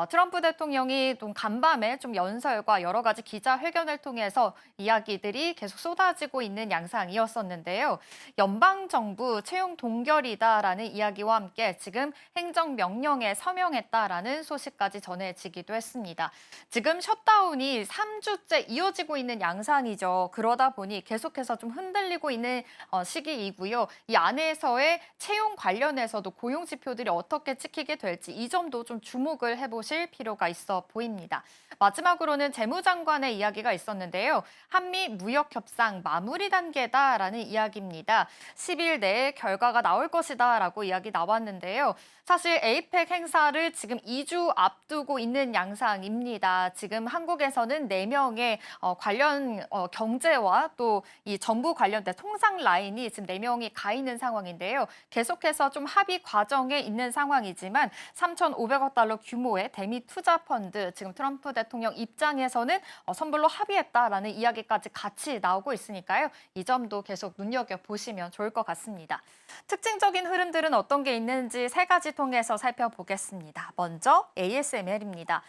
트럼프 대통령이 좀 간밤에 좀 연설과 여러 가지 기자회견을 통해서 이야기들이 계속 쏟아지고 있는 양상이었었는데요. 연방정부 채용 동결이다라는 이야기와 함께 지금 행정명령에 서명했다라는 소식까지 전해지기도 했습니다. 지금 셧다운이 3주째 이어지고 있는 양상이죠. 그러다 보니 계속해서 좀 흔들리고 있는 시기이고요. 이 안에서의 채용 관련해서도 고용 지표들이 어떻게 찍히게 될지 이 점도 좀 주목을 해보실 필요가 있어 보입니다. 마지막으로는 재무장관의 이야기가 있었는데요. 한미 무역 협상 마무리 단계다라는 이야기입니다. 10일 내에 결과가 나올 것이다라고 이야기 나왔는데요. 사실 에이펙 행사를 지금 2주 앞두고 있는 양상입니다. 지금 한국에서는 4명의 관련 경제와 또 이 정부 관련된 통상 라인이 지금 4명이 가 있는 상황인데요. 계속해서 좀 합의 과정에 있는 상황이지만 3,500억 달러 규모의 대미 투자 펀드, 지금 트럼프 대통령 입장에서는 선불로 합의했다라는 이야기까지 같이 나오고 있으니까요. 이 점도 계속 눈여겨보시면 좋을 것 같습니다. 특징적인 흐름들은 어떤 게 있는지 3가지 통해서 살펴보겠습니다. 먼저 ASML입니다.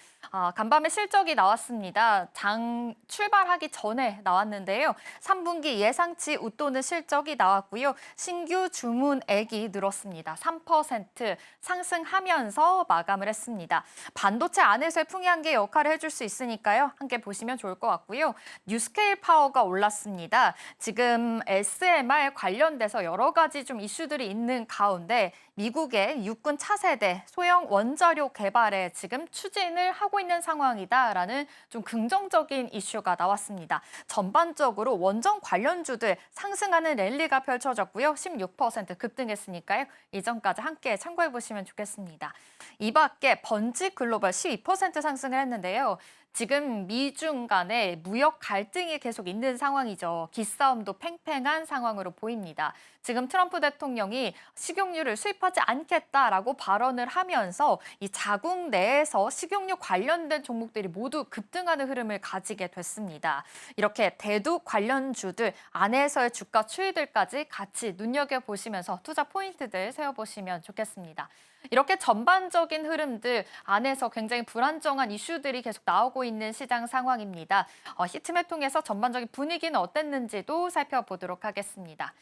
간밤에 실적이 나왔습니다. 장 출발하기 전에 나왔는데요. 3분기 예상치 웃도는 실적이 나왔고요. 신규 주문액이 늘었습니다. 3% 상승하면서 마감을 했습니다. 반도체 안에서의 풍요한계 역할을 해줄 수 있으니까요. 함께 보시면 좋을 것 같고요. 뉴스케일 파워가 올랐습니다. 지금 SMR 관련돼서 여러 가지 좀 이슈들이 있는 가운데 미국의 육군 차세대 소형 원자력 개발에 지금 추진을 하고 있는 상황이다라는 좀 긍정적인 이슈가 나왔습니다. 전반적으로 원전 관련주들 상승하는 랠리가 펼쳐졌고요. 16% 급등했으니까요. 이전까지 함께 참고해 보시면 좋겠습니다. 이 밖에 번지 글로벌 12% 상승을 했는데요. 지금 미중 간의 무역 갈등이 계속 있는 상황이죠. 기싸움도 팽팽한 상황으로 보입니다. 지금 트럼프 대통령이 식용유를 수입하지 않겠다라고 발언을 하면서 이 자국 내에서 식용유 관련된 종목들이 모두 급등하는 흐름을 가지게 됐습니다. 이렇게 대두 관련주들 안에서의 주가 추이들까지 같이 눈여겨보시면서 투자 포인트들 세워보시면 좋겠습니다. 이렇게 전반적인 흐름들 안에서 굉장히 불안정한 이슈들이 계속 나오고 있는 시장 상황입니다. 히트맵 통해서 전반적인 분위기는 어땠는지도 살펴보도록 하겠습니다.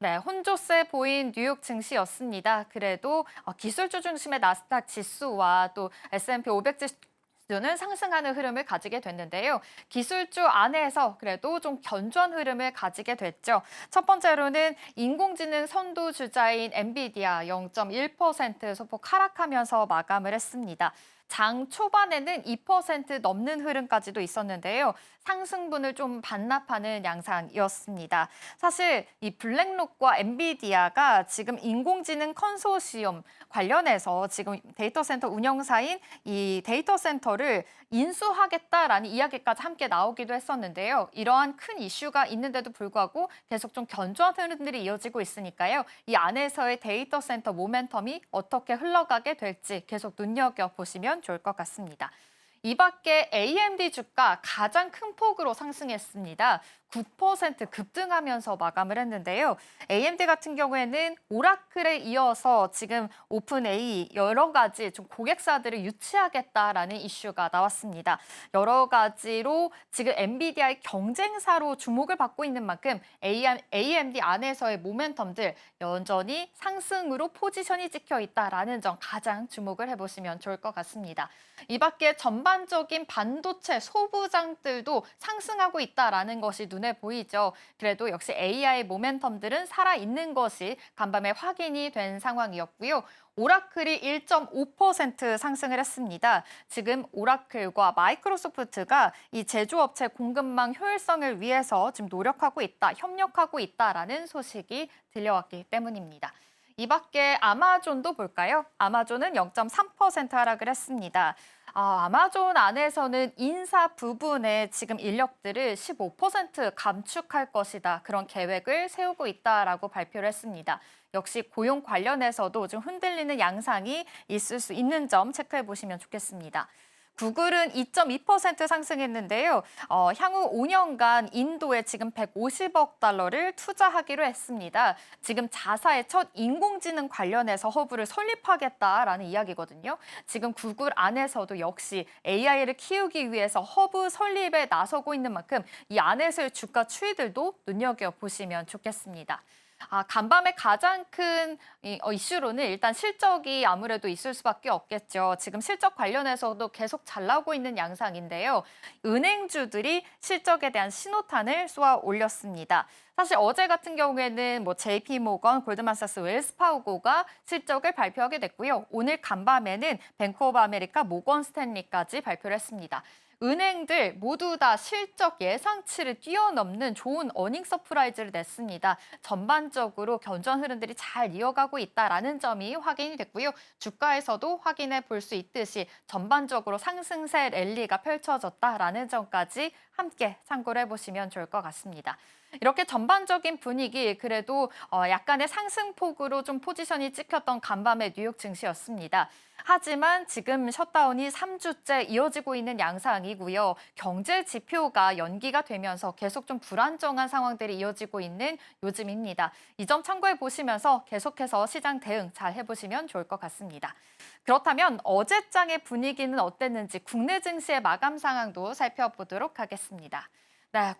네, 혼조세 보인 뉴욕 증시였습니다. 그래도 기술주 중심의 나스닥 지수와 또 S&P 500 지수는 상승하는 흐름을 가지게 됐는데요. 기술주 안에서 그래도 좀 견조한 흐름을 가지게 됐죠. 첫 번째로는 인공지능 선두주자인 엔비디아 0.1% 소폭 하락하면서 마감을 했습니다. 장 초반에는 2% 넘는 흐름까지도 있었는데요. 상승분을 좀 반납하는 양상이었습니다. 사실 이 블랙록과 엔비디아가 지금 인공지능 컨소시엄 관련해서 지금 데이터 센터 운영사인 이 데이터 센터를 인수하겠다라는 이야기까지 함께 나오기도 했었는데요. 이러한 큰 이슈가 있는데도 불구하고 계속 좀 견조한 흐름들이 이어지고 있으니까요. 이 안에서의 데이터 센터 모멘텀이 어떻게 흘러가게 될지 계속 눈여겨보시면 좋을 것 같습니다. 이 밖에 AMD 주가 가장 큰 폭으로 상승했습니다. 9% 급등하면서 마감을 했는데요. AMD 같은 경우에는 오라클에 이어서 지금 오픈AI 여러 가지 좀 고객사들을 유치하겠다라는 이슈가 나왔습니다. 여러 가지로 지금 엔비디아의 경쟁사로 주목을 받고 있는 만큼 AMD 안에서의 모멘텀들 여전히 상승으로 포지션이 찍혀 있다라는 점 가장 주목을 해보시면 좋을 것 같습니다. 이 밖에 전반적인 반도체 소부장들도 상승하고 있다라는 것이 눈에 보이죠. 그래도 역시 AI 모멘텀들은 살아있는 것이 간밤에 확인이 된 상황이었고요. 오라클이 1.5% 상승을 했습니다. 지금 오라클과 마이크로소프트가 이 제조업체 공급망 효율성을 위해서 지금 노력하고 있다, 협력하고 있다라는 소식이 들려왔기 때문입니다. 이 밖에 아마존도 볼까요? 아마존은 0.3% 하락을 했습니다. 아마존 안에서는 인사 부분에 지금 인력들을 15% 감축할 것이다. 그런 계획을 세우고 있다라고 발표를 했습니다. 역시 고용 관련해서도 좀 흔들리는 양상이 있을 수 있는 점 체크해 보시면 좋겠습니다. 구글은 2.2% 상승했는데요. 향후 5년간 인도에 지금 150억 달러를 투자하기로 했습니다. 지금 자사의 첫 인공지능 관련해서 허브를 설립하겠다라는 이야기거든요. 지금 구글 안에서도 역시 AI를 키우기 위해서 허브 설립에 나서고 있는 만큼 이 안에서의 주가 추이들도 눈여겨보시면 좋겠습니다. 간밤에 가장 큰 이슈로는 일단 실적이 아무래도 있을 수밖에 없겠죠. 지금 실적 관련해서도 계속 잘 나오고 있는 양상인데요. 은행주들이 실적에 대한 신호탄을 쏘아 올렸습니다. 사실 어제 같은 경우에는 JP모건, 골드만삭스, 웰스파고가 실적을 발표하게 됐고요. 오늘 간밤에는 뱅크 오브 아메리카, 모건 스탠리까지 발표를 했습니다. 은행들 모두 다 실적 예상치를 뛰어넘는 좋은 어닝 서프라이즈를 냈습니다. 전반적으로 견조한 흐름들이 잘 이어가고 있다라는 점이 확인이 됐고요. 주가에서도 확인해 볼 수 있듯이 전반적으로 상승세 랠리가 펼쳐졌다라는 점까지 함께 참고를 해보시면 좋을 것 같습니다. 이렇게 전반적인 분위기 그래도 약간의 상승폭으로 좀 포지션이 찍혔던 간밤의 뉴욕 증시였습니다. 하지만 지금 셧다운이 3주째 이어지고 있는 양상이고요. 경제 지표가 연기가 되면서 계속 좀 불안정한 상황들이 이어지고 있는 요즘입니다. 이 점 참고해 보시면서 계속해서 시장 대응 잘 해보시면 좋을 것 같습니다. 그렇다면 어제장의 분위기는 어땠는지 국내 증시의 마감 상황도 살펴보도록 하겠습니다. 네,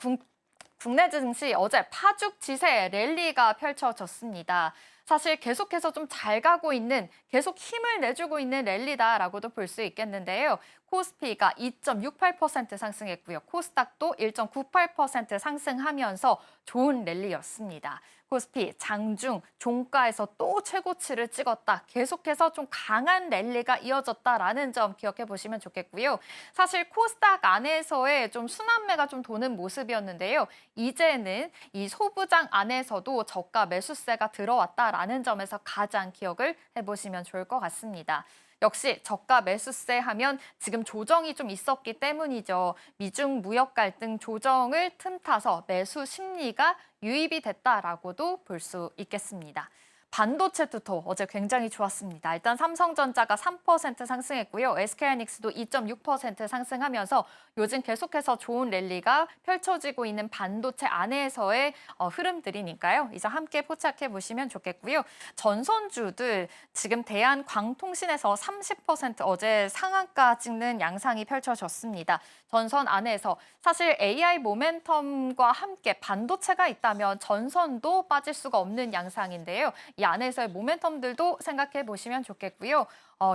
국내 증시 어제 파죽 지세 랠리가 펼쳐졌습니다. 사실 계속해서 좀 잘 가고 있는, 계속 힘을 내주고 있는 랠리다라고도 볼 수 있겠는데요. 코스피가 2.68% 상승했고요. 코스닥도 1.98% 상승하면서 좋은 랠리였습니다. 코스피 장중 종가에서 또 최고치를 찍었다. 계속해서 좀 강한 랠리가 이어졌다라는 점 기억해 보시면 좋겠고요. 사실 코스닥 안에서의 좀 순환매가 좀 도는 모습이었는데요. 이제는 이 소부장 안에서도 저가 매수세가 들어왔다라는 점에서 가장 기억을 해보시면 좋을 것 같습니다. 역시 저가 매수세 하면 지금 조정이 좀 있었기 때문이죠. 미중 무역 갈등 조정을 틈타서 매수 심리가 유입이 됐다라고도 볼 수 있겠습니다. 반도체 투토 어제 굉장히 좋았습니다. 일단 삼성전자가 3% 상승했고요. SK하이닉스도 2.6% 상승하면서 요즘 계속해서 좋은 랠리가 펼쳐지고 있는 반도체 안에서의 흐름들이니까요. 이제 함께 포착해 보시면 좋겠고요. 전선주들 지금 대한광통신에서 30% 어제 상한가 찍는 양상이 펼쳐졌습니다. 전선 안에서 사실 AI 모멘텀과 함께 반도체가 있다면 전선도 빠질 수가 없는 양상인데요. 이 안에서의 모멘텀들도 생각해 보시면 좋겠고요.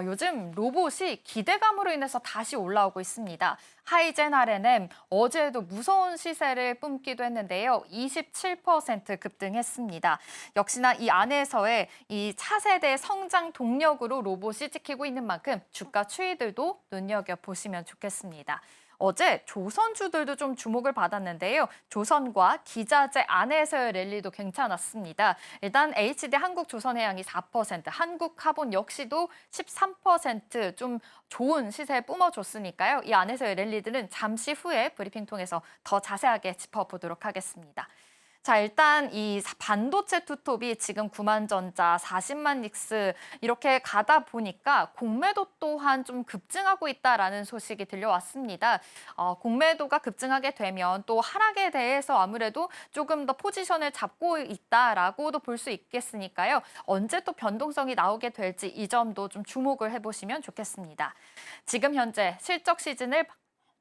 요즘 로봇이 기대감으로 인해서 다시 올라오고 있습니다. 하이젠 R&M 어제도 무서운 시세를 뿜기도 했는데요. 27% 급등했습니다. 역시나 이 안에서의 이 차세대 성장 동력으로 로봇이 찍히고 있는 만큼 주가 추이들도 눈여겨보시면 좋겠습니다. 어제 조선주들도 좀 주목을 받았는데요. 조선과 기자재 안에서의 랠리도 괜찮았습니다. 일단 HD 한국조선해양이 4%, 한국카본 역시도 13% 좋은 시세에 뿜어줬으니까요. 이 안에서의 랠리들은 잠시 후에 브리핑 통해서 더 자세하게 짚어보도록 하겠습니다. 자, 일단 이 반도체 투톱이 지금 9만 전자, 40만 닉스 이렇게 가다 보니까 공매도 또한 좀 급증하고 있다라는 소식이 들려왔습니다. 공매도가 급증하게 되면 또 하락에 대해서 아무래도 조금 더 포지션을 잡고 있다라고도 볼 수 있겠으니까요. 언제 또 변동성이 나오게 될지 이 점도 좀 주목을 해보시면 좋겠습니다. 지금 현재 실적 시즌을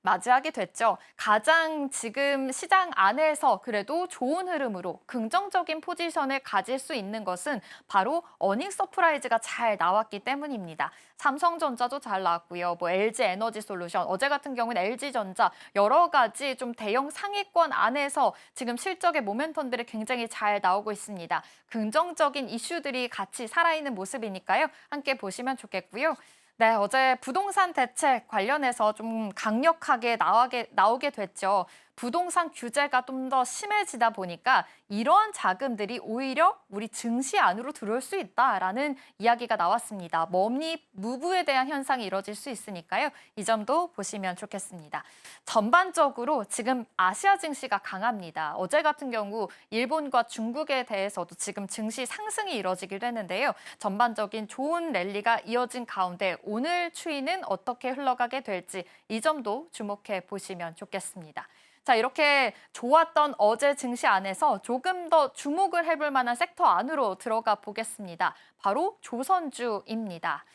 맞이하게 됐죠. 가장 지금 시장 안에서 그래도 좋은 흐름으로 긍정적인 포지션을 가질 수 있는 것은 바로 어닝 서프라이즈가 잘 나왔기 때문입니다. 삼성전자도 잘 나왔고요. LG 에너지 솔루션, 어제 같은 경우는 LG전자 여러 가지 좀 대형 상위권 안에서 지금 실적의 모멘텀들이 굉장히 잘 나오고 있습니다. 긍정적인 이슈들이 같이 살아있는 모습이니까요. 함께 보시면 좋겠고요. 네, 어제 부동산 대책 관련해서 좀 강력하게 나오게 됐죠. 부동산 규제가 좀 더 심해지다 보니까 이런 자금들이 오히려 우리 증시 안으로 들어올 수 있다라는 이야기가 나왔습니다. 머니 무브에 대한 현상이 이뤄질 수 있으니까요. 이 점도 보시면 좋겠습니다. 전반적으로 지금 아시아 증시가 강합니다. 어제 같은 경우 일본과 중국에 대해서도 지금 증시 상승이 이뤄지기도 했는데요. 전반적인 좋은 랠리가 이어진 가운데 오늘 추이는 어떻게 흘러가게 될지 이 점도 주목해 보시면 좋겠습니다. 자, 이렇게 좋았던 어제 증시 안에서 조금 더 주목을 해볼 만한 섹터 안으로 들어가 보겠습니다. 바로 조선주입니다.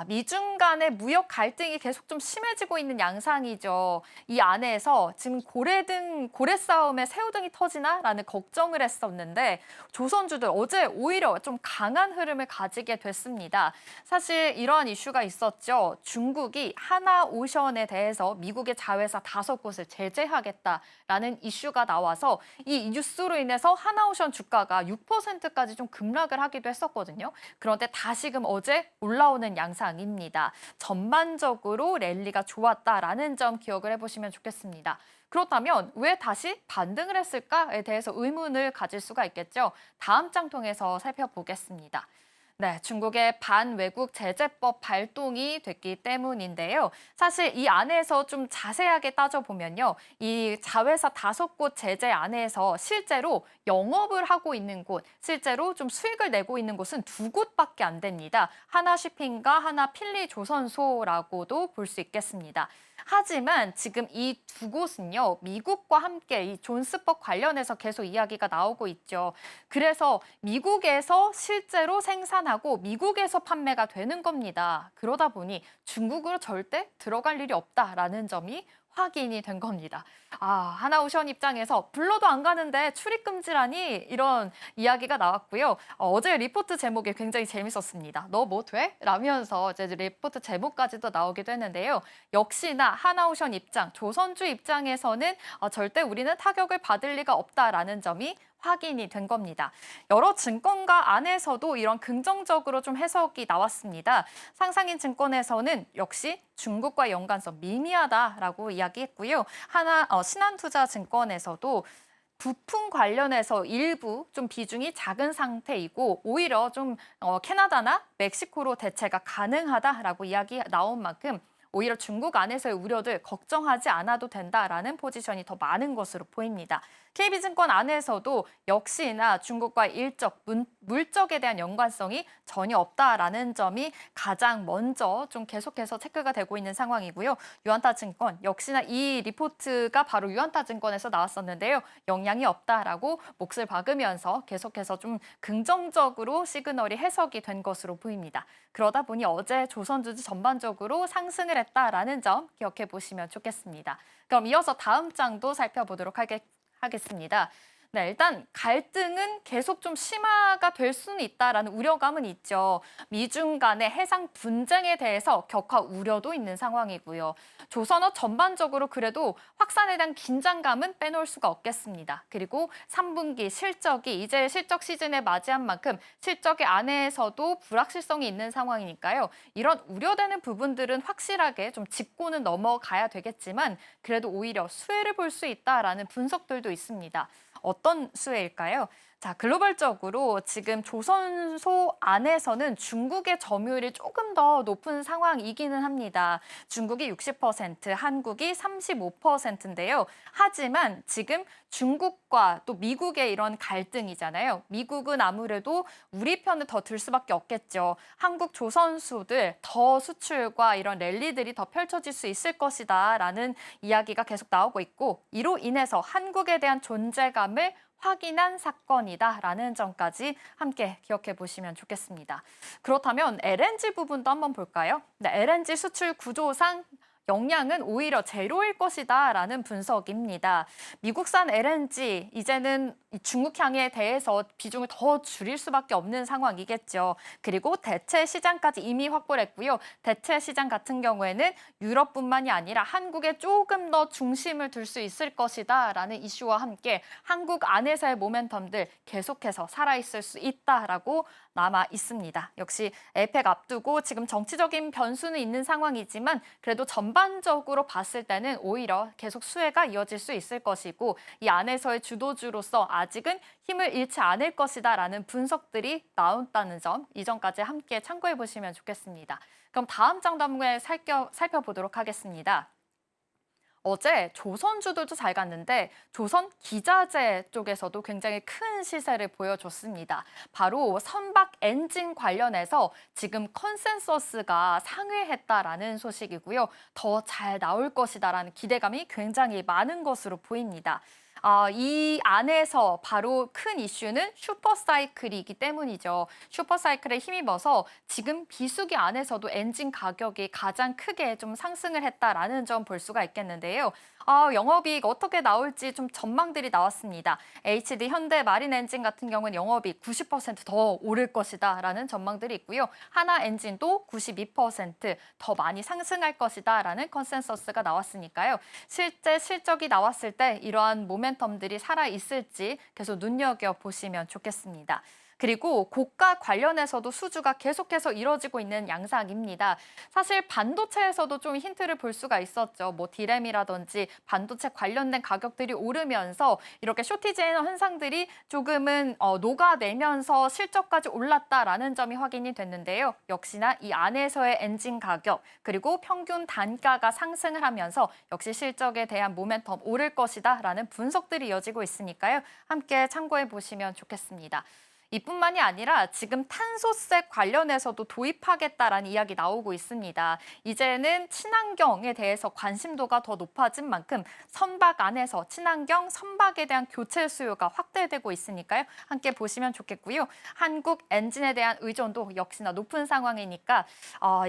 미중 간의 무역 갈등이 계속 좀 심해지고 있는 양상이죠. 이 안에서 지금 고래 싸움에 새우등이 터지나라는 걱정을 했었는데 조선주들 어제 오히려 좀 강한 흐름을 가지게 됐습니다. 사실 이러한 이슈가 있었죠. 중국이 하나오션에 대해서 미국의 자회사 5곳을 제재하겠다라는 이슈가 나와서 이 뉴스로 인해서 하나오션 주가가 6%까지 좀 급락을 하기도 했었거든요. 그런데 다시금 어제 올라오는 양상입니다. 전반적으로 랠리가 좋았다라는 점 기억을 해보시면 좋겠습니다. 그렇다면 왜 다시 반등을 했을까에 대해서 의문을 가질 수가 있겠죠. 다음 장 통해서 살펴보겠습니다. 네, 중국의 반외국 제재법 발동이 됐기 때문인데요. 사실 이 안에서 좀 자세하게 따져보면요. 이 자회사 5곳 제재 안에서 실제로 영업을 하고 있는 곳, 실제로 좀 수익을 내고 있는 곳은 2곳밖에 안 됩니다. 하나쉬핑과 하나필리조선소라고도 볼 수 있겠습니다. 하지만 지금 이 2곳은요, 미국과 함께 이 존스법 관련해서 계속 이야기가 나오고 있죠. 그래서 미국에서 실제로 생산하고 미국에서 판매가 되는 겁니다. 그러다 보니 중국으로 절대 들어갈 일이 없다라는 점이 확인이 된 겁니다. 하나오션 입장에서 불러도 안 가는데 출입 금지라니 이런 이야기가 나왔고요. 어제 리포트 제목이 굉장히 재밌었습니다. 너 뭐 돼? 라면서 이제 리포트 제목까지도 나오기도 했는데요. 역시나 하나오션 입장, 조선주 입장에서는 절대 우리는 타격을 받을 리가 없다라는 점이 확인이 된 겁니다. 여러 증권가 안에서도 이런 긍정적으로 좀 해석이 나왔습니다. 상상인 증권에서는 역시 중국과 연관성 미미하다라고 이야기했고요. 신한투자증권에서도 부품 관련해서 일부 좀 비중이 작은 상태이고 오히려 좀 캐나다나 멕시코로 대체가 가능하다라고 이야기 나온 만큼 오히려 중국 안에서의 우려들 걱정하지 않아도 된다라는 포지션이 더 많은 것으로 보입니다. KB증권 안에서도 역시나 중국과 물적에 대한 연관성이 전혀 없다라는 점이 가장 먼저 좀 계속해서 체크가 되고 있는 상황이고요. 유안타증권 역시나 이 리포트가 바로 유안타증권에서 나왔었는데요. 영향이 없다라고 몫을 박으면서 계속해서 좀 긍정적으로 시그널이 해석이 된 것으로 보입니다. 그러다 보니 어제 조선주주 전반적으로 상승을 했다라는 점 기억해 보시면 좋겠습니다. 그럼 이어서 다음 장도 살펴보도록 하겠습니다. 네, 일단 갈등은 계속 좀 심화가 될 수는 있다라는 우려감은 있죠. 미중 간의 해상 분쟁에 대해서 격화 우려도 있는 상황이고요. 조선업 전반적으로 그래도 확산에 대한 긴장감은 빼놓을 수가 없겠습니다. 그리고 3분기 실적이 이제 실적 시즌에 맞이한 만큼 실적의 안에서도 불확실성이 있는 상황이니까요. 이런 우려되는 부분들은 확실하게 좀 짚고는 넘어가야 되겠지만 그래도 오히려 수혜를 볼 수 있다라는 분석들도 있습니다. 어떤 수혜일까요? 자, 글로벌적으로 지금 조선소 안에서는 중국의 점유율이 조금 더 높은 상황이기는 합니다. 중국이 60%, 한국이 35%인데요. 하지만 지금 중국과 또 미국의 이런 갈등이잖아요. 미국은 아무래도 우리 편을 더 들 수밖에 없겠죠. 한국 조선소들 더 수출과 이런 랠리들이 더 펼쳐질 수 있을 것이다라는 이야기가 계속 나오고 있고 이로 인해서 한국에 대한 존재감을 확인한 사건이다라는 점까지 함께 기억해 보시면 좋겠습니다. 그렇다면 LNG 부분도 한번 볼까요? 네, LNG 수출 구조상 영향은 오히려 제로일 것이다라는 분석입니다. 미국산 LNG 이제는 중국향에 대해서 비중을 더 줄일 수밖에 없는 상황이겠죠. 그리고 대체 시장까지 이미 확보를 했고요. 대체 시장 같은 경우에는 유럽뿐만이 아니라 한국에 조금 더 중심을 둘 수 있을 것이다라는 이슈와 함께 한국 안에서의 모멘텀들 계속해서 살아있을 수 있다라고 남아 있습니다. 역시 에이펙 앞두고 지금 정치적인 변수는 있는 상황이지만 그래도 전반적으로 봤을 때는 오히려 계속 수혜가 이어질 수 있을 것이고 이 안에서의 주도주로서 아직은 힘을 잃지 않을 것이다라는 분석들이 나온다는 점, 이 점까지 함께 참고해 보시면 좋겠습니다. 그럼 다음 장도 한번 살펴보도록 하겠습니다. 어제 조선주들도 잘 갔는데 조선 기자재 쪽에서도 굉장히 큰 시세를 보여줬습니다. 바로 선박 엔진 관련해서 지금 컨센서스가 상회했다라는 소식이고요. 더 잘 나올 것이다라는 기대감이 굉장히 많은 것으로 보입니다. 이 안에서 바로 큰 이슈는 슈퍼사이클이기 때문이죠. 슈퍼사이클에 힘입어서 지금 비수기 안에서도 엔진 가격이 가장 크게 좀 상승을 했다라는 점 볼 수가 있겠는데요. 영업이익 어떻게 나올지 좀 전망들이 나왔습니다. HD 현대 마린 엔진 같은 경우는 영업이익 90%더 오를 것이다라는 전망들이 있고요. 하나 엔진도 92%더 많이 상승할 것이다라는 컨센서스가 나왔으니까요. 실제 실적이 나왔을 때 이러한 모멘텀들이 살아있을지 계속 눈여겨보시면 좋겠습니다. 그리고 고가 관련해서도 수주가 계속해서 이뤄지고 있는 양상입니다. 사실 반도체에서도 좀 힌트를 볼 수가 있었죠. 뭐 디램이라든지 반도체 관련된 가격들이 오르면서 이렇게 쇼티지 현상들이 조금은 녹아내면서 실적까지 올랐다라는 점이 확인이 됐는데요. 역시나 이 안에서의 엔진 가격 그리고 평균 단가가 상승을 하면서 역시 실적에 대한 모멘텀 오를 것이다라는 분석들이 이어지고 있으니까요. 함께 참고해 보시면 좋겠습니다. 이뿐만이 아니라 지금 탄소세 관련해서도 도입하겠다라는 이야기 나오고 있습니다. 이제는 친환경에 대해서 관심도가 더 높아진 만큼 선박 안에서 친환경 선박에 대한 교체 수요가 확대되고 있으니까요. 함께 보시면 좋겠고요. 한국 엔진에 대한 의존도 역시나 높은 상황이니까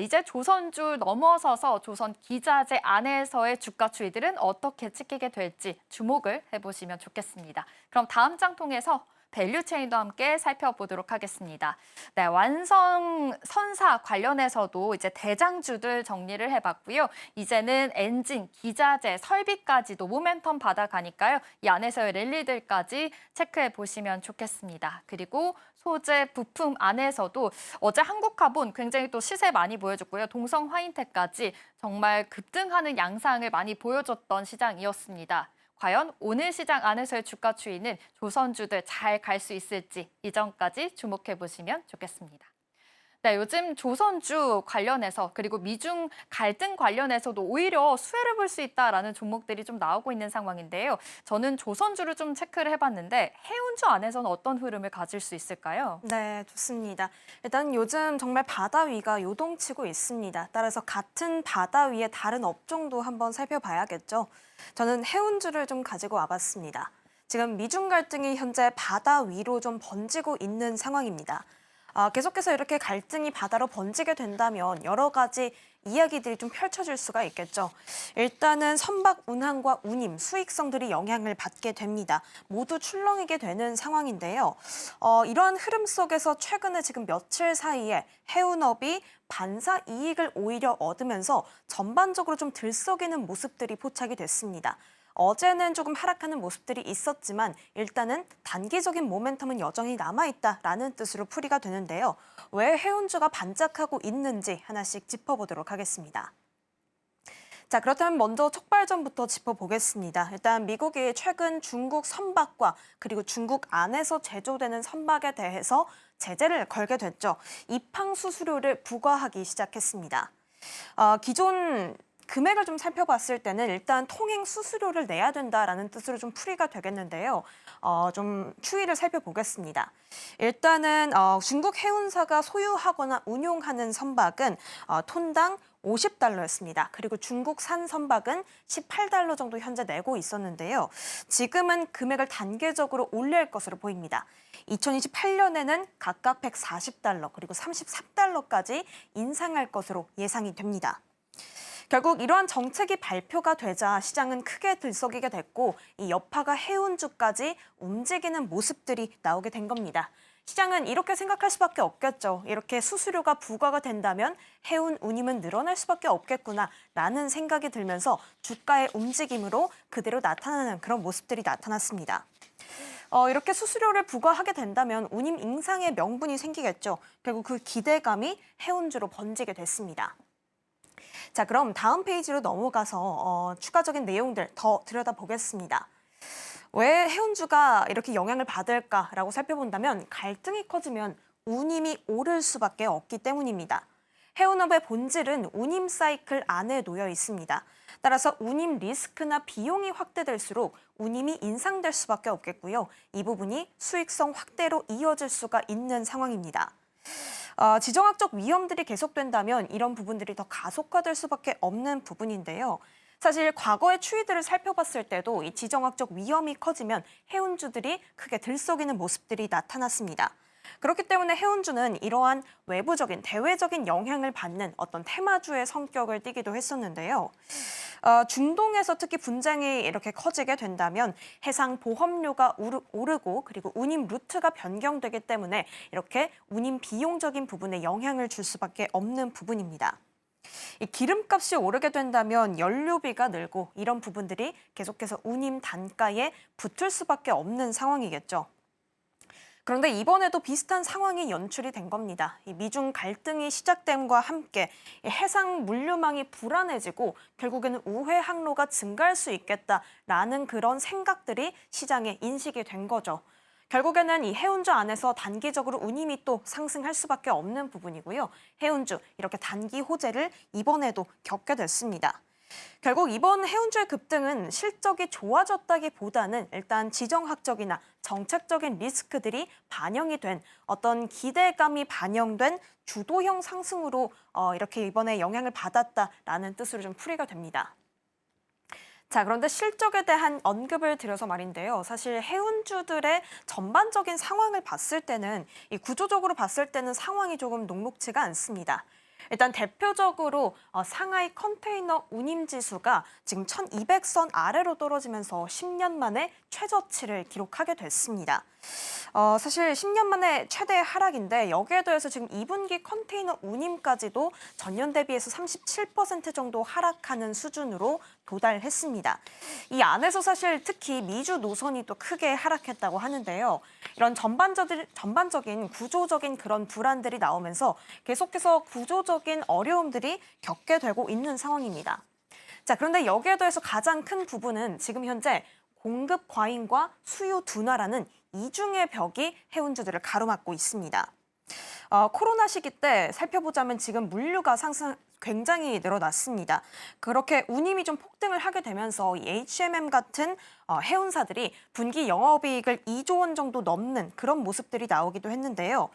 이제 조선주 넘어서서 조선 기자재 안에서의 주가 추이들은 어떻게 찍히게 될지 주목을 해보시면 좋겠습니다. 그럼 다음 장 통해서 밸류체인도 함께 살펴보도록 하겠습니다. 네, 선사 관련해서도 이제 대장주들 정리를 해봤고요. 이제는 엔진, 기자재, 설비까지도 모멘텀 받아가니까요. 이 안에서의 랠리들까지 체크해 보시면 좋겠습니다. 그리고 소재, 부품 안에서도 어제 한국화본 굉장히 또 시세 많이 보여줬고요. 동성 화인텍까지 정말 급등하는 양상을 많이 보여줬던 시장이었습니다. 과연 오늘 시장 안에서의 주가 추이는 조선주들 잘 갈 수 있을지 이 점까지 주목해 보시면 좋겠습니다. 네, 요즘 조선주 관련해서 그리고 미중 갈등 관련해서도 오히려 수혜를 볼 수 있다라는 종목들이 좀 나오고 있는 상황인데요. 저는 조선주를 좀 체크를 해봤는데 해운주 안에서는 어떤 흐름을 가질 수 있을까요? 네, 좋습니다. 일단 요즘 정말 바다 위가 요동치고 있습니다. 따라서 같은 바다 위의 다른 업종도 한번 살펴봐야겠죠. 저는 해운주를 좀 가지고 와봤습니다. 지금 미중 갈등이 현재 바다 위로 좀 번지고 있는 상황입니다. 계속해서 이렇게 갈등이 바다로 번지게 된다면 여러 가지 이야기들이 좀 펼쳐질 수가 있겠죠. 일단은 선박 운항과 운임, 수익성들이 영향을 받게 됩니다. 모두 출렁이게 되는 상황인데요. 이러한 흐름 속에서 최근에 지금 며칠 사이에 해운업이 반사 이익을 오히려 얻으면서 전반적으로 좀 들썩이는 모습들이 포착이 됐습니다. 어제는 조금 하락하는 모습들이 있었지만 일단은 단기적인 모멘텀은 여전히 남아있다라는 뜻으로 풀이가 되는데요. 왜 해운주가 반짝하고 있는지 하나씩 짚어보도록 하겠습니다. 자, 그렇다면 먼저 촉발점부터 짚어보겠습니다. 일단 미국이 최근 중국 선박과 그리고 중국 안에서 제조되는 선박에 대해서 제재를 걸게 됐죠. 입항 수수료를 부과하기 시작했습니다. 기존 금액을 좀 살펴봤을 때는 일단 통행 수수료를 내야 된다라는 뜻으로 좀 풀이가 되겠는데요. 좀 추이를 살펴보겠습니다. 일단은 중국 해운사가 소유하거나 운용하는 선박은 톤당 $50였습니다. 그리고 중국산 선박은 $18 정도 현재 내고 있었는데요. 지금은 금액을 단계적으로 올릴 것으로 보입니다. 2028년에는 각각 $140 그리고 $33까지 인상할 것으로 예상이 됩니다. 결국 이러한 정책이 발표가 되자 시장은 크게 들썩이게 됐고 이 여파가 해운주까지 움직이는 모습들이 나오게 된 겁니다. 시장은 이렇게 생각할 수밖에 없겠죠. 이렇게 수수료가 부과가 된다면 해운 운임은 늘어날 수밖에 없겠구나라는 생각이 들면서 주가의 움직임으로 그대로 나타나는 그런 모습들이 나타났습니다. 이렇게 수수료를 부과하게 된다면 운임 인상의 명분이 생기겠죠. 결국 그 기대감이 해운주로 번지게 됐습니다. 자, 그럼 다음 페이지로 넘어가서 추가적인 내용들 더 들여다보겠습니다. 왜 해운주가 이렇게 영향을 받을까라고 살펴본다면 갈등이 커지면 운임이 오를 수밖에 없기 때문입니다. 해운업의 본질은 운임 사이클 안에 놓여 있습니다. 따라서 운임 리스크나 비용이 확대될수록 운임이 인상될 수밖에 없겠고요. 이 부분이 수익성 확대로 이어질 수가 있는 상황입니다. 지정학적 위험들이 계속된다면 이런 부분들이 더 가속화될 수밖에 없는 부분인데요. 사실 과거의 추이들을 살펴봤을 때도 이 지정학적 위험이 커지면 해운주들이 크게 들썩이는 모습들이 나타났습니다. 그렇기 때문에 해운주는 이러한 외부적인, 대외적인 영향을 받는 어떤 테마주의 성격을 띠기도 했었는데요. 중동에서 특히 분쟁이 이렇게 커지게 된다면 해상 보험료가 오르고 그리고 운임 루트가 변경되기 때문에 이렇게 운임 비용적인 부분에 영향을 줄 수밖에 없는 부분입니다. 이 기름값이 오르게 된다면 연료비가 늘고 이런 부분들이 계속해서 운임 단가에 붙을 수밖에 없는 상황이겠죠. 그런데 이번에도 비슷한 상황이 연출이 된 겁니다. 이 미중 갈등이 시작됨과 함께 해상 물류망이 불안해지고 결국에는 우회 항로가 증가할 수 있겠다라는 그런 생각들이 시장에 인식이 된 거죠. 결국에는 이 해운주 안에서 단기적으로 운임이 또 상승할 수밖에 없는 부분이고요. 해운주 이렇게 단기 호재를 이번에도 겪게 됐습니다. 결국 이번 해운주의 급등은 실적이 좋아졌다기보다는 일단 지정학적이나 정책적인 리스크들이 반영이 된 어떤 기대감이 반영된 주도형 상승으로 이렇게 이번에 영향을 받았다라는 뜻으로 좀 풀이가 됩니다. 자, 그런데 실적에 대한 언급을 드려서 말인데요. 사실 해운주들의 전반적인 상황을 봤을 때는 이 구조적으로 봤을 때는 상황이 조금 녹록지가 않습니다. 일단 대표적으로 상하이 컨테이너 운임지수가 지금 1200선 아래로 떨어지면서 10년 만에 최저치를 기록하게 됐습니다. 사실 10년 만에 최대 하락인데 여기에 더해서 지금 2분기 컨테이너 운임까지도 전년 대비해서 37% 정도 하락하는 수준으로 도달했습니다. 이 안에서 사실 특히 미주 노선이 또 크게 하락했다고 하는데요. 이런 전반적인 구조적인 그런 불안들이 나오면서 계속해서 구조적인 어려움들이 겪게 되고 있는 상황입니다. 자, 그런데 여기에 더해서 가장 큰 부분은 지금 현재 공급 과잉과 수요 둔화라는 이중의 벽이 해운주들을 가로막고 있습니다. 코로나 시기 때 살펴보자면 지금 물류가 굉장히 늘어났습니다. 그렇게 운임이 좀 폭등을 하게 되면서 이 H&M 같은 해운사들이 분기 영업이익을 2조 원 정도 넘는 그런 모습들이 나오기도 했는데요.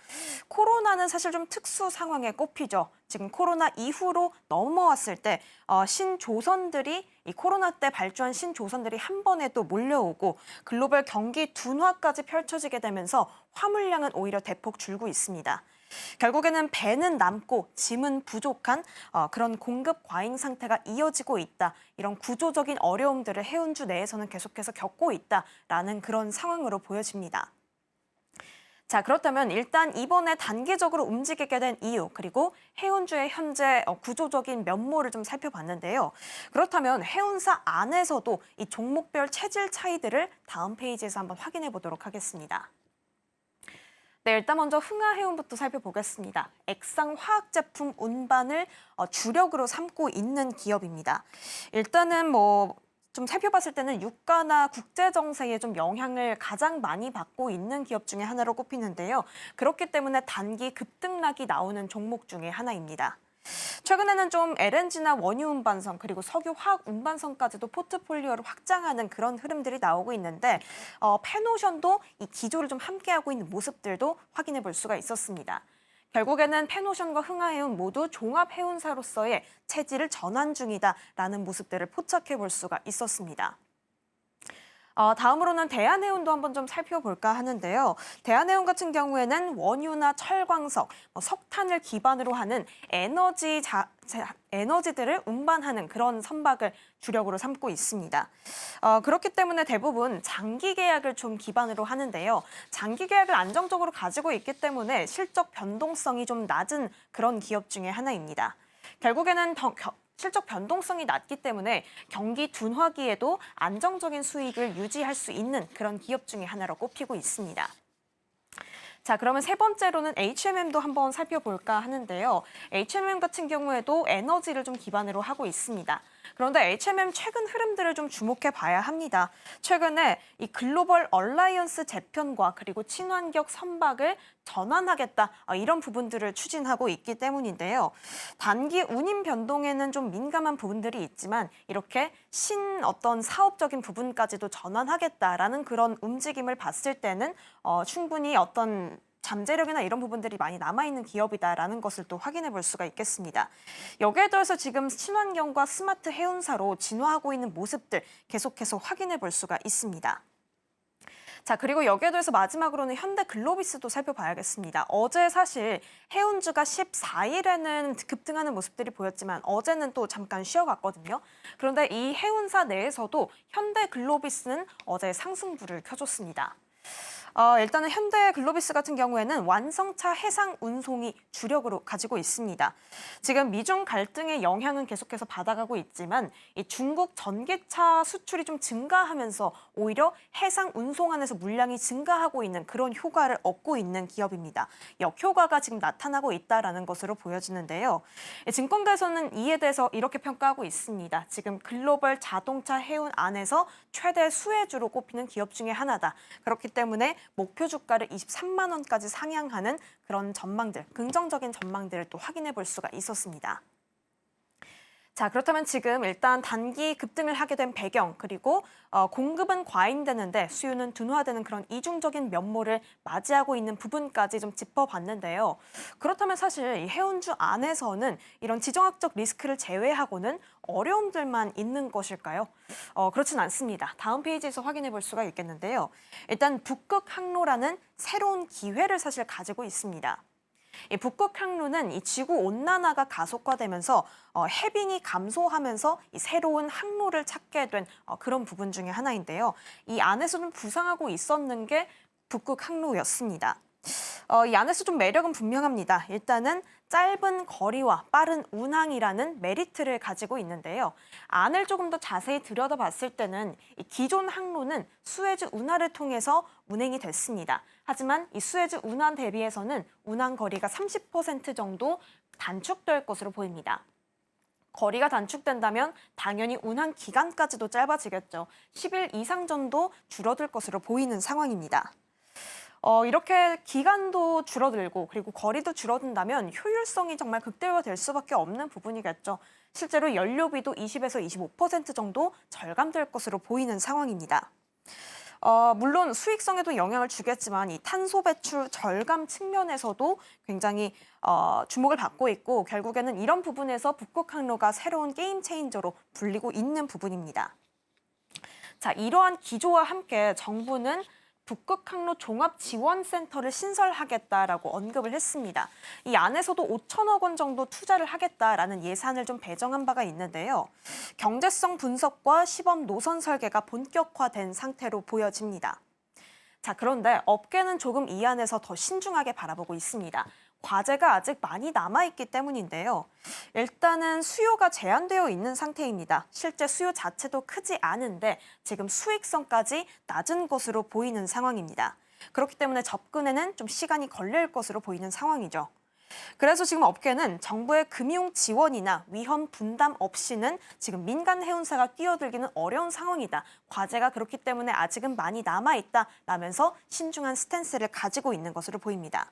코로나는 사실 좀 특수 상황에 꼽히죠. 지금 코로나 이후로 넘어왔을 때 신조선들이 이 코로나 때 발주한 신조선들이 한 번에 또 몰려오고 글로벌 경기 둔화까지 펼쳐지게 되면서 화물량은 오히려 대폭 줄고 있습니다. 결국에는 배는 남고 짐은 부족한 그런 공급 과잉 상태가 이어지고 있다. 이런 구조적인 어려움들을 해운주 내에서는 계속해서 겪고 있다라는 그런 상황으로 보여집니다. 자, 그렇다면 일단 이번에 단계적으로 움직이게 된 이유, 그리고 해운주의 현재 구조적인 면모를 좀 살펴봤는데요. 그렇다면 해운사 안에서도 이 종목별 체질 차이들을 다음 페이지에서 한번 확인해 보도록 하겠습니다. 네, 일단 먼저 흥하해운부터 살펴보겠습니다. 액상 화학제품 운반을 주력으로 삼고 있는 기업입니다. 일단은 좀 살펴봤을 때는 유가나 국제 정세에 좀 영향을 가장 많이 받고 있는 기업 중에 하나로 꼽히는데요. 그렇기 때문에 단기 급등락이 나오는 종목 중에 하나입니다. 최근에는 좀 LNG나 원유 운반선 그리고 석유 화학 운반선까지도 포트폴리오를 확장하는 그런 흐름들이 나오고 있는데 페노션도 이 기조를 좀 함께하고 있는 모습들도 확인해 볼 수가 있었습니다. 결국에는 페노션과 흥하해운 모두 종합해운사로서의 체질을 전환 중이다라는 모습들을 포착해 볼 수가 있었습니다. 다음으로는 대한해운도 한번 좀 살펴볼까 하는데요. 대한해운 같은 경우에는 원유나 철광석, 석탄을 기반으로 하는 에너지들을 운반하는 그런 선박을 주력으로 삼고 있습니다. 그렇기 때문에 대부분 장기 계약을 좀 기반으로 하는데요. 장기 계약을 안정적으로 가지고 있기 때문에 실적 변동성이 좀 낮은 그런 기업 중에 하나입니다. 결국에는 실적 변동성이 낮기 때문에 경기 둔화기에도 안정적인 수익을 유지할 수 있는 그런 기업 중에 하나로 꼽히고 있습니다. 자, 그러면 세 번째로는 H&M도 한번 살펴볼까 하는데요. H&M 같은 경우에도 에너지를 좀 기반으로 하고 있습니다. 그런데 H&M 최근 흐름들을 좀 주목해 봐야 합니다. 최근에 이 글로벌 얼라이언스 재편과 그리고 친환경 선박을 전환하겠다 이런 부분들을 추진하고 있기 때문인데요. 단기 운임 변동에는 좀 민감한 부분들이 있지만 이렇게 어떤 사업적인 부분까지도 전환하겠다라는 그런 움직임을 봤을 때는 충분히 어떤 잠재력이나 이런 부분들이 많이 남아있는 기업이다라는 것을 또 확인해 볼 수가 있겠습니다. 여기에 더해서 지금 친환경과 스마트 해운사로 진화하고 있는 모습들 계속해서 확인해 볼 수가 있습니다. 자, 그리고 여기에 더해서 마지막으로는 현대글로비스도 살펴봐야겠습니다. 어제 사실 해운주가 14일에는 급등하는 모습들이 보였지만 어제는 또 잠깐 쉬어갔거든요. 그런데 이 해운사 내에서도 현대글로비스는 어제 상승불을 켜줬습니다. 일단은 현대글로비스 같은 경우에는 완성차 해상 운송이 주력으로 가지고 있습니다. 지금 미중 갈등의 영향은 계속해서 받아가고 있지만 이 중국 전기차 수출이 좀 증가하면서 오히려 해상 운송 안에서 물량이 증가하고 있는 그런 효과를 얻고 있는 기업입니다. 역효과가 지금 나타나고 있다는 것으로 보여지는데요. 증권가에서는 이에 대해서 이렇게 평가하고 있습니다. 지금 글로벌 자동차 해운 안에서 최대 수혜주로 꼽히는 기업 중에 하나다. 그렇기 때문에 목표 주가를 23만 원까지 상향하는 그런 전망들, 긍정적인 전망들을 또 확인해 볼 수가 있었습니다. 자, 그렇다면 지금 일단 단기 급등을 하게 된 배경, 그리고 공급은 과잉되는데 수요는 둔화되는 그런 이중적인 면모를 맞이하고 있는 부분까지 좀 짚어봤는데요. 그렇다면 사실 이 해운주 안에서는 이런 지정학적 리스크를 제외하고는 어려움들만 있는 것일까요? 그렇진 않습니다. 다음 페이지에서 확인해 볼 수가 있겠는데요. 일단 북극 항로라는 새로운 기회를 사실 가지고 있습니다. 이 북극 항로는 이 지구 온난화가 가속화되면서 해빙이 감소하면서 이 새로운 항로를 찾게 된 그런 부분 중에 하나인데요. 이 안에서는 부상하고 있었는 게 북극 항로였습니다. 이 안에서 좀 매력은 분명합니다. 일단은 짧은 거리와 빠른 운항이라는 메리트를 가지고 있는데요. 안을 조금 더 자세히 들여다봤을 때는 이 기존 항로는 수에즈 운하를 통해서 운행이 됐습니다. 하지만 이 수에즈 운하 대비해서는 운항 거리가 30% 정도 단축될 것으로 보입니다. 거리가 단축된다면 당연히 운항 기간까지도 짧아지겠죠. 10일 이상 전도 줄어들 것으로 보이는 상황입니다. 이렇게 기간도 줄어들고 그리고 거리도 줄어든다면 효율성이 정말 극대화될 수밖에 없는 부분이겠죠. 실제로 연료비도 20에서 25% 정도 절감될 것으로 보이는 상황입니다. 물론 수익성에도 영향을 주겠지만 이 탄소 배출 절감 측면에서도 굉장히 주목을 받고 있고 결국에는 이런 부분에서 북극 항로가 새로운 게임 체인저로 불리고 있는 부분입니다. 자, 이러한 기조와 함께 정부는 북극항로 종합지원센터를 신설하겠다라고 언급을 했습니다. 이 안에서도 5천억 원 정도 투자를 하겠다라는 예산을 좀 배정한 바가 있는데요. 경제성 분석과 시범 노선 설계가 본격화된 상태로 보여집니다. 자, 그런데 업계는 조금 이 안에서 더 신중하게 바라보고 있습니다. 과제가 아직 많이 남아있기 때문인데요. 일단은 수요가 제한되어 있는 상태입니다. 실제 수요 자체도 크지 않은데 지금 수익성까지 낮은 것으로 보이는 상황입니다. 그렇기 때문에 접근에는 좀 시간이 걸릴 것으로 보이는 상황이죠. 그래서 지금 업계는 정부의 금융 지원이나 위험 분담 없이는 지금 민간 해운사가 뛰어들기는 어려운 상황이다. 과제가 그렇기 때문에 아직은 많이 남아있다라면서 신중한 스탠스를 가지고 있는 것으로 보입니다.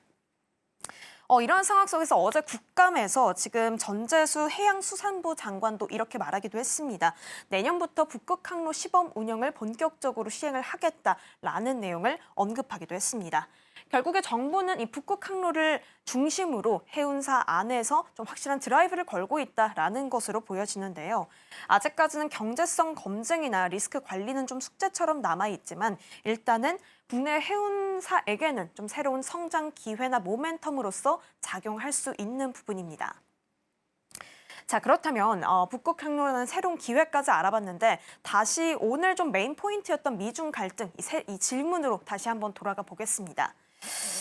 이러한 상황 속에서 어제 국감에서 지금 전재수 해양수산부 장관도 이렇게 말하기도 했습니다. 내년부터 북극항로 시범 운영을 본격적으로 시행을 하겠다라는 내용을 언급하기도 했습니다. 결국에 정부는 이 북극항로를 중심으로 해운사 안에서 좀 확실한 드라이브를 걸고 있다라는 것으로 보여지는데요. 아직까지는 경제성 검증이나 리스크 관리는 좀 숙제처럼 남아있지만 일단은 국내 해운사에게는 좀 새로운 성장 기회나 모멘텀으로서 작용할 수 있는 부분입니다. 자, 그렇다면 북극항로라는 새로운 기회까지 알아봤는데 다시 오늘 좀 메인 포인트였던 미중 갈등, 이 질문으로 다시 한번 돌아가 보겠습니다.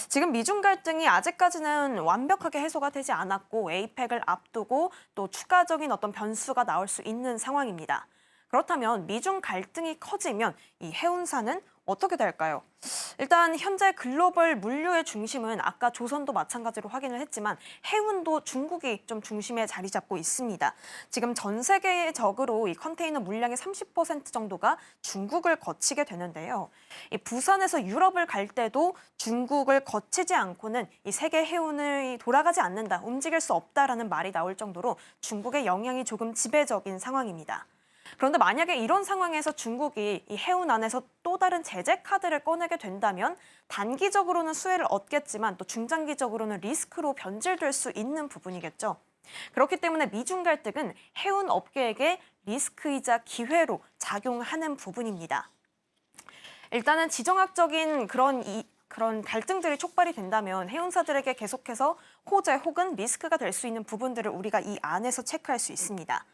지금 미중 갈등이 아직까지는 완벽하게 해소가 되지 않았고 에이펙을 앞두고 또 추가적인 어떤 변수가 나올 수 있는 상황입니다. 그렇다면 미중 갈등이 커지면 이 해운사는 어떻게 될까요? 일단 현재 글로벌 물류의 중심은 아까 조선도 마찬가지로 확인을 했지만 해운도 중국이 좀 중심에 자리 잡고 있습니다. 지금 전 세계적으로 이 컨테이너 물량의 30% 정도가 중국을 거치게 되는데요. 이 부산에서 유럽을 갈 때도 중국을 거치지 않고는 이 세계 해운이 돌아가지 않는다, 움직일 수 없다라는 말이 나올 정도로 중국의 영향이 조금 지배적인 상황입니다. 그런데 만약에 이런 상황에서 중국이 이 해운 안에서 또 다른 제재 카드를 꺼내게 된다면 단기적으로는 수혜를 얻겠지만 또 중장기적으로는 리스크로 변질될 수 있는 부분이겠죠. 그렇기 때문에 미중 갈등은 해운 업계에게 리스크이자 기회로 작용하는 부분입니다. 일단은 지정학적인 그런 갈등들이 촉발이 된다면 해운사들에게 계속해서 호재 혹은 리스크가 될 수 있는 부분들을 우리가 이 안에서 체크할 수 있습니다.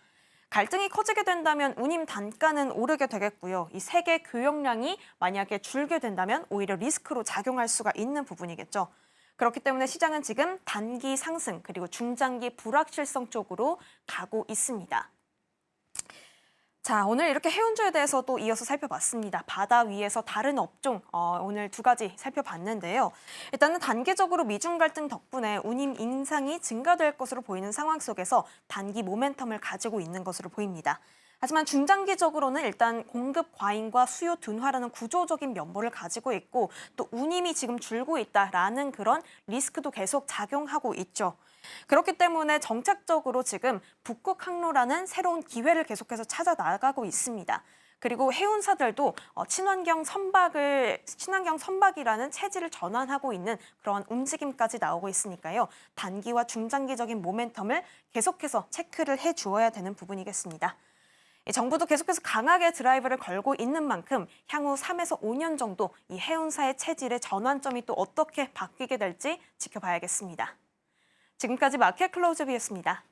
갈등이 커지게 된다면 운임 단가는 오르게 되겠고요. 이 세계 교역량이 만약에 줄게 된다면 오히려 리스크로 작용할 수가 있는 부분이겠죠. 그렇기 때문에 시장은 지금 단기 상승 그리고 중장기 불확실성 쪽으로 가고 있습니다. 자, 오늘 이렇게 해운주에 대해서도 이어서 살펴봤습니다. 바다 위에서 다른 업종, 오늘 두 가지 살펴봤는데요. 일단은 단기적으로 미중 갈등 덕분에 운임 인상이 증가될 것으로 보이는 상황 속에서 단기 모멘텀을 가지고 있는 것으로 보입니다. 하지만 중장기적으로는 일단 공급 과잉과 수요 둔화라는 구조적인 면모를 가지고 있고 또 운임이 지금 줄고 있다라는 그런 리스크도 계속 작용하고 있죠. 그렇기 때문에 정책적으로 지금 북극항로라는 새로운 기회를 계속해서 찾아 나가고 있습니다. 그리고 해운사들도 친환경 선박이라는 체질을 전환하고 있는 그런 움직임까지 나오고 있으니까요. 단기와 중장기적인 모멘텀을 계속해서 체크를 해주어야 되는 부분이겠습니다. 정부도 계속해서 강하게 드라이브를 걸고 있는 만큼 향후 3에서 5년 정도 이 해운사의 체질의 전환점이 또 어떻게 바뀌게 될지 지켜봐야겠습니다. 지금까지 마켓 클로즈업이었습니다.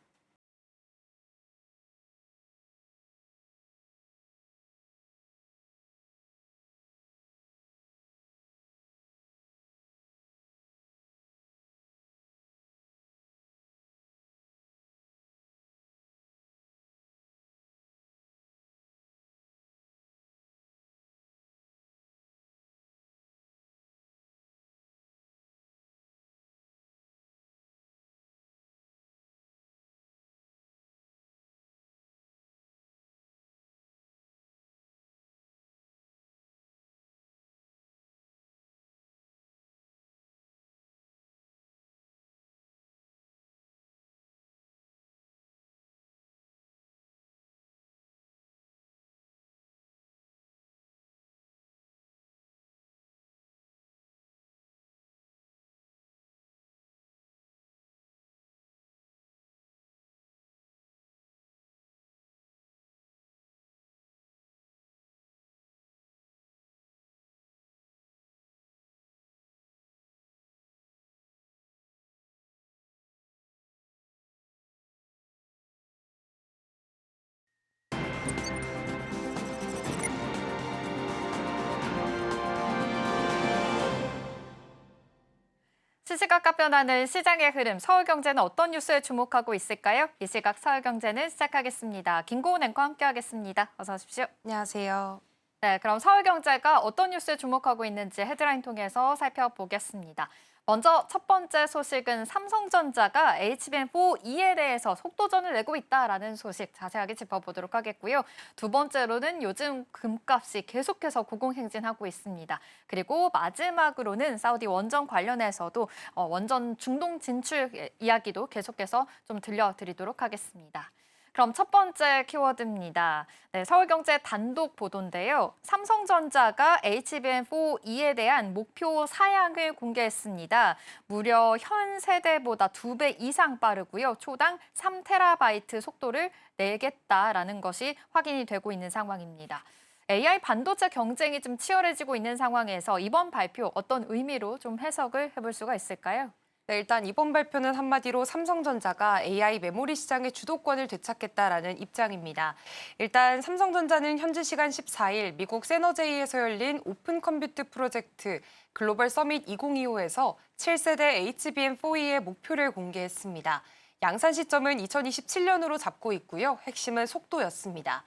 시시각각 변하는 시장의 흐름, 서울경제는 어떤 뉴스에 주목하고 있을까요? 이 시각 서울경제는 시작하겠습니다. 김고은 앵커와 함께하겠습니다. 어서 오십시오. 안녕하세요. 네, 그럼 서울경제가 어떤 뉴스에 주목하고 있는지 헤드라인 통해서 살펴보겠습니다. 먼저 첫 번째 소식은 삼성전자가 HBM4E에 대해서 속도전을 내고 있다라는 소식 자세하게 짚어보도록 하겠고요. 두 번째로는 요즘 금값이 계속해서 고공행진하고 있습니다. 그리고 마지막으로는 사우디 원전 관련해서도 원전 중동 진출 이야기도 계속해서 좀 들려드리도록 하겠습니다. 그럼 첫 번째 키워드입니다. 네, 서울경제 단독 보도인데요. 삼성전자가 HBM4E에 대한 목표 사양을 공개했습니다. 무려 현 세대보다 2배 이상 빠르고요. 초당 3TB 속도를 내겠다라는 것이 확인이 되고 있는 상황입니다. AI 반도체 경쟁이 좀 치열해지고 있는 상황에서 이번 발표 어떤 의미로 좀 해석을 해볼 수가 있을까요? 네, 일단 이번 발표는 한마디로 삼성전자가 AI 메모리 시장의 주도권을 되찾겠다라는 입장입니다. 일단 삼성전자는 현지 시간 14일 미국 세너제이에서 열린 오픈 컴퓨트 프로젝트 글로벌 서밋 2025에서 7세대 HBM4E의 목표를 공개했습니다. 양산 시점은 2027년으로 잡고 있고요. 핵심은 속도였습니다.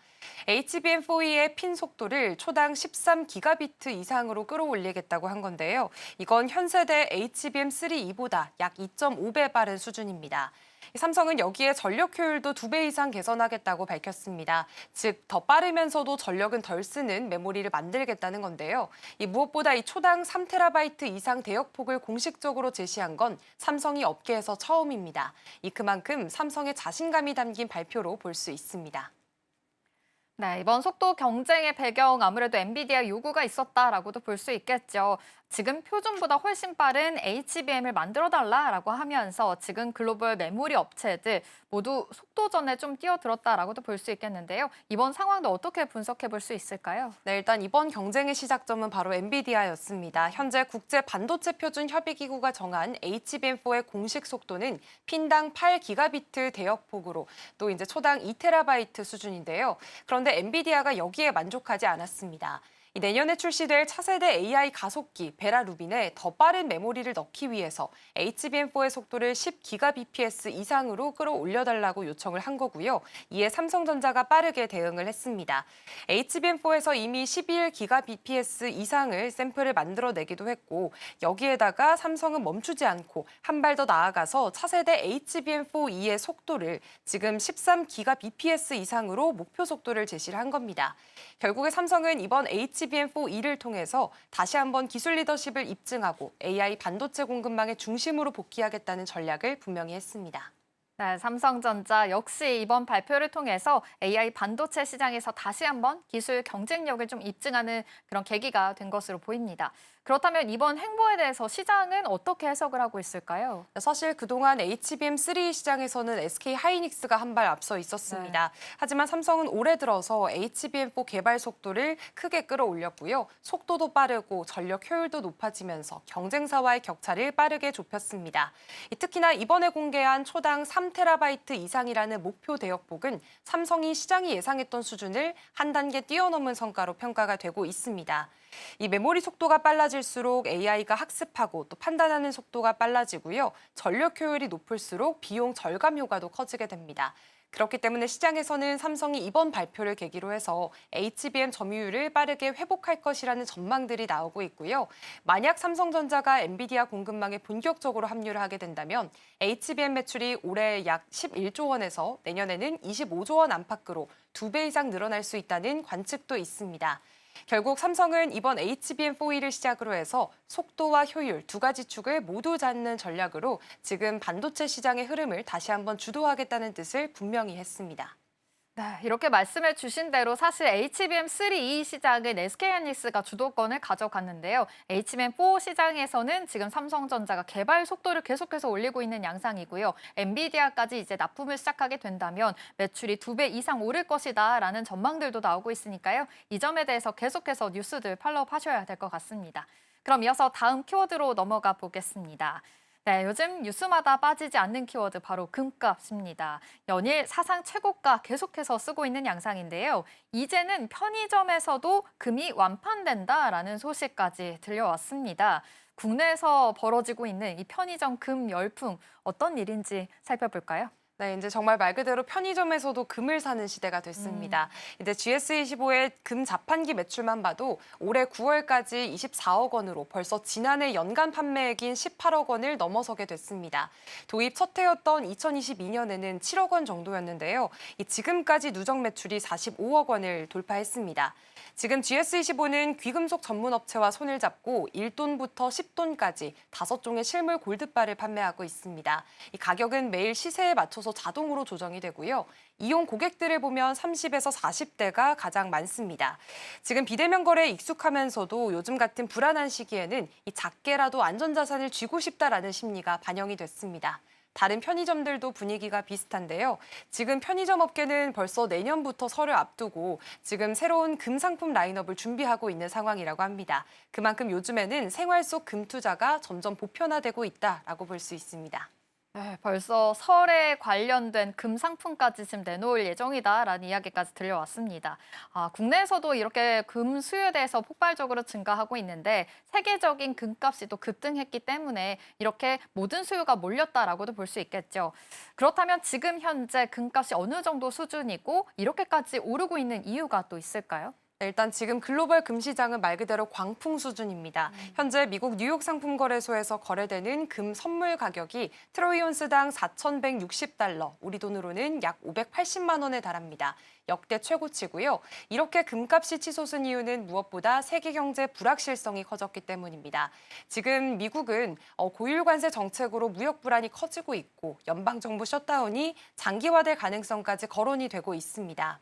HBM4E의 핀 속도를 초당 13기가비트 이상으로 끌어올리겠다고 한 건데요. 이건 현세대 HBM3E보다 약 2.5배 빠른 수준입니다. 삼성은 여기에 전력 효율도 2배 이상 개선하겠다고 밝혔습니다. 즉, 더 빠르면서도 전력은 덜 쓰는 메모리를 만들겠다는 건데요. 무엇보다 이 초당 3TB 이상 대역폭을 공식적으로 제시한 건 삼성이 업계에서 처음입니다. 그만큼 삼성의 자신감이 담긴 발표로 볼 수 있습니다. 네, 이번 속도 경쟁의 배경 아무래도 엔비디아 요구가 있었다라고도 볼 수 있겠죠. 지금 표준보다 훨씬 빠른 HBM을 만들어달라라고 하면서 지금 글로벌 메모리 업체들 모두 속도전에 좀 뛰어들었다라고도 볼 수 있겠는데요. 이번 상황도 어떻게 분석해 볼 수 있을까요? 네, 일단 이번 경쟁의 시작점은 바로 엔비디아였습니다. 현재 국제 반도체 표준 협의기구가 정한 HBM4의 공식 속도는 핀당 8기가비트 대역폭으로 또 이제 초당 2TB 수준인데요. 그런데 엔비디아가 여기에 만족하지 않았습니다. 내년에 출시될 차세대 AI 가속기 베라루빈에 더 빠른 메모리를 넣기 위해서 HBM4의 속도를 10GBps 이상으로 끌어올려달라고 요청을 한 거고요. 이에 삼성전자가 빠르게 대응을 했습니다. HBM4에서 이미 11GBps 이상을 샘플을 만들어내기도 했고 여기에다가 삼성은 멈추지 않고 한 발 더 나아가서 차세대 HBM4E의 속도를 지금 13GBps 이상으로 목표 속도를 제시를 한 겁니다. 결국에 삼성은 이번 HBM4E를 통해서 다시 한번 기술 리더십을 입증하고 AI 반도체 공급망의 중심으로 복귀하겠다는 전략을 분명히 했습니다. 네, 삼성전자 역시 이번 발표를 통해서 AI 반도체 시장에서 다시 한번 기술 경쟁력을 좀 입증하는 그런 계기가 된 것으로 보입니다. 그렇다면 이번 행보에 대해서 시장은 어떻게 해석을 하고 있을까요? 사실 그동안 HBM3 시장에서는 SK 하이닉스가 한 발 앞서 있었습니다. 하지만 삼성은 올해 들어서 HBM4 개발 속도를 크게 끌어올렸고요. 속도도 빠르고 전력 효율도 높아지면서 경쟁사와의 격차를 빠르게 좁혔습니다. 특히나 이번에 공개한 초당 3TB 이상이라는 목표 대역폭은 삼성이 시장이 예상했던 수준을 한 단계 뛰어넘은 성과로 평가가 되고 있습니다. 이 메모리 속도가 빨라질수록 AI가 학습하고 또 판단하는 속도가 빨라지고요. 전력 효율이 높을수록 비용 절감 효과도 커지게 됩니다. 그렇기 때문에 시장에서는 삼성이 이번 발표를 계기로 해서 HBM 점유율을 빠르게 회복할 것이라는 전망들이 나오고 있고요. 만약 삼성전자가 엔비디아 공급망에 본격적으로 합류를 하게 된다면 HBM 매출이 올해 약 11조 원에서 내년에는 25조 원 안팎으로 2배 이상 늘어날 수 있다는 관측도 있습니다. 결국 삼성은 이번 HBM4E를 시작으로 해서 속도와 효율 두 가지 축을 모두 잡는 전략으로 지금 반도체 시장의 흐름을 다시 한번 주도하겠다는 뜻을 분명히 했습니다. 네, 이렇게 말씀해 주신 대로 사실 HBM3E 시장은 SK하이닉스가 주도권을 가져갔는데요. HBM4 시장에서는 지금 삼성전자가 개발 속도를 계속해서 올리고 있는 양상이고요. 엔비디아까지 이제 납품을 시작하게 된다면 매출이 2배 이상 오를 것이다라는 전망들도 나오고 있으니까요. 이 점에 대해서 계속해서 뉴스들 팔로우하셔야 될 것 같습니다. 그럼 이어서 다음 키워드로 넘어가 보겠습니다. 네, 요즘 뉴스마다 빠지지 않는 키워드 바로 금값입니다. 연일 사상 최고가 계속해서 쓰고 있는 양상인데요. 이제는 편의점에서도 금이 완판된다라는 소식까지 들려왔습니다. 국내에서 벌어지고 있는 이 편의점 금 열풍 어떤 일인지 살펴볼까요? 네, 이제 정말 말 그대로 편의점에서도 금을 사는 시대가 됐습니다. 이제 GS25의 금 자판기 매출만 봐도 올해 9월까지 24억 원으로 벌써 지난해 연간 판매액인 18억 원을 넘어서게 됐습니다. 도입 첫 해였던 2022년에는 7억 원 정도였는데요. 지금까지 누적 매출이 45억 원을 돌파했습니다. 지금 GS25는 귀금속 전문 업체와 손을 잡고 1톤부터 10톤까지 5종의 실물 골드바를 판매하고 있습니다. 이 가격은 매일 시세에 맞춰서 자동으로 조정이 되고요. 이용 고객들을 보면 30에서 40대가 가장 많습니다. 지금 비대면 거래에 익숙하면서도 요즘 같은 불안한 시기에는 이 작게라도 안전자산을 쥐고 싶다라는 심리가 반영이 됐습니다. 다른 편의점들도 분위기가 비슷한데요. 지금 편의점 업계는 벌써 내년부터 설을 앞두고 지금 새로운 금 상품 라인업을 준비하고 있는 상황이라고 합니다. 그만큼 요즘에는 생활 속 금 투자가 점점 보편화되고 있다라고 볼 수 있습니다. 네, 벌써 설에 관련된 금 상품까지 지금 내놓을 예정이다라는 이야기까지 들려왔습니다. 국내에서도 이렇게 금 수요에 대해서 폭발적으로 증가하고 있는데 세계적인 금값이 또 급등했기 때문에 이렇게 모든 수요가 몰렸다라고도 볼 수 있겠죠. 그렇다면 지금 현재 금값이 어느 정도 수준이고 이렇게까지 오르고 있는 이유가 또 있을까요? 네, 일단 지금 글로벌 금시장은 말 그대로 광풍 수준입니다. 현재 미국 뉴욕 상품거래소에서 거래되는 금 선물 가격이 트로이 온스당 4,160달러, 우리 돈으로는 약 580만 원에 달합니다. 역대 최고치고요. 이렇게 금값이 치솟은 이유는 무엇보다 세계 경제 불확실성이 커졌기 때문입니다. 지금 미국은 고율 관세 정책으로 무역 불안이 커지고 있고 연방정부 셧다운이 장기화될 가능성까지 거론이 되고 있습니다.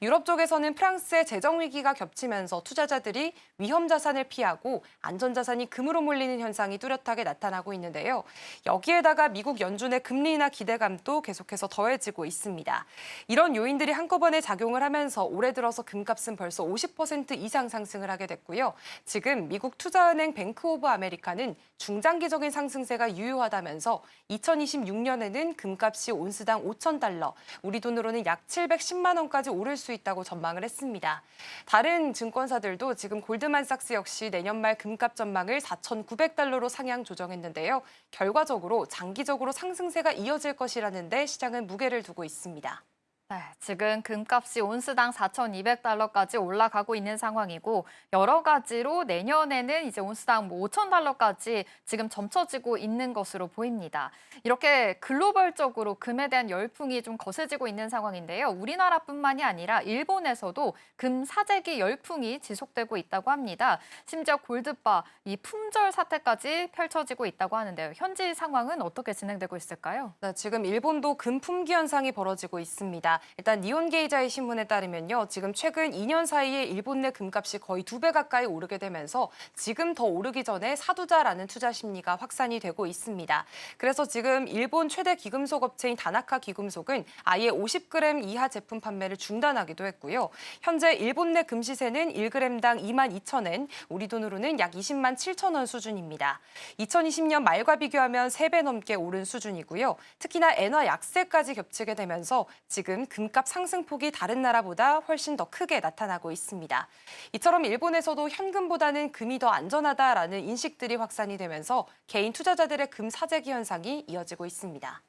유럽 쪽에서는 프랑스의 재정 위기가 겹치면서 투자자들이 위험 자산을 피하고 안전 자산이 금으로 몰리는 현상이 뚜렷하게 나타나고 있는데요. 여기에다가 미국 연준의 금리 인하 기대감도 계속해서 더해지고 있습니다. 이런 요인들이 한꺼번에 작용을 하면서 올해 들어서 금값은 벌써 50% 이상 상승을 하게 됐고요. 지금 미국 투자은행 뱅크 오브 아메리카는 중장기적인 상승세가 유효하다면서 2026년에는 금값이 온스당 5,000달러, 우리 돈으로는 약 710만 원까지 오를 수 있다고 전망을 했습니다. 다른 증권사들도 지금 골드만삭스 역시 내년 말 금값 전망을 4,900달러로 상향 조정했는데요. 결과적으로 장기적으로 상승세가 이어질 것이라는 데 시장은 무게를 두고 있습니다. 네, 지금 금값이 온스당 4,200달러까지 올라가고 있는 상황이고 여러 가지로 내년에는 이제 온스당 5,000달러까지 지금 점쳐지고 있는 것으로 보입니다. 이렇게 글로벌적으로 금에 대한 열풍이 좀 거세지고 있는 상황인데요. 우리나라뿐만이 아니라 일본에서도 금 사재기 열풍이 지속되고 있다고 합니다. 심지어 골드바, 이 품절 사태까지 펼쳐지고 있다고 하는데요. 현지 상황은 어떻게 진행되고 있을까요? 네, 지금 일본도 금 품귀 현상이 벌어지고 있습니다. 일단 니혼게이자의 신문에 따르면요. 지금 최근 2년 사이에 일본 내 금값이 거의 2배 가까이 오르게 되면서 지금 더 오르기 전에 사두자라는 투자 심리가 확산이 되고 있습니다. 그래서 지금 일본 최대 귀금속 업체인 다나카 귀금속은 아예 50g 이하 제품 판매를 중단하기도 했고요. 현재 일본 내 금 시세는 1g당 22,000엔, 우리 돈으로는 약 20만 7천 원 수준입니다. 2020년 말과 비교하면 3배 넘게 오른 수준이고요. 특히나 엔화 약세까지 겹치게 되면서 지금 금값 상승폭이 다른 나라보다 훨씬 더 크게 나타나고 있습니다. 이처럼 일본에서도 현금보다는 금이 더 안전하다라는 인식들이 확산이 되면서 개인 투자자들의 금 사재기 현상이 이어지고 있습니다.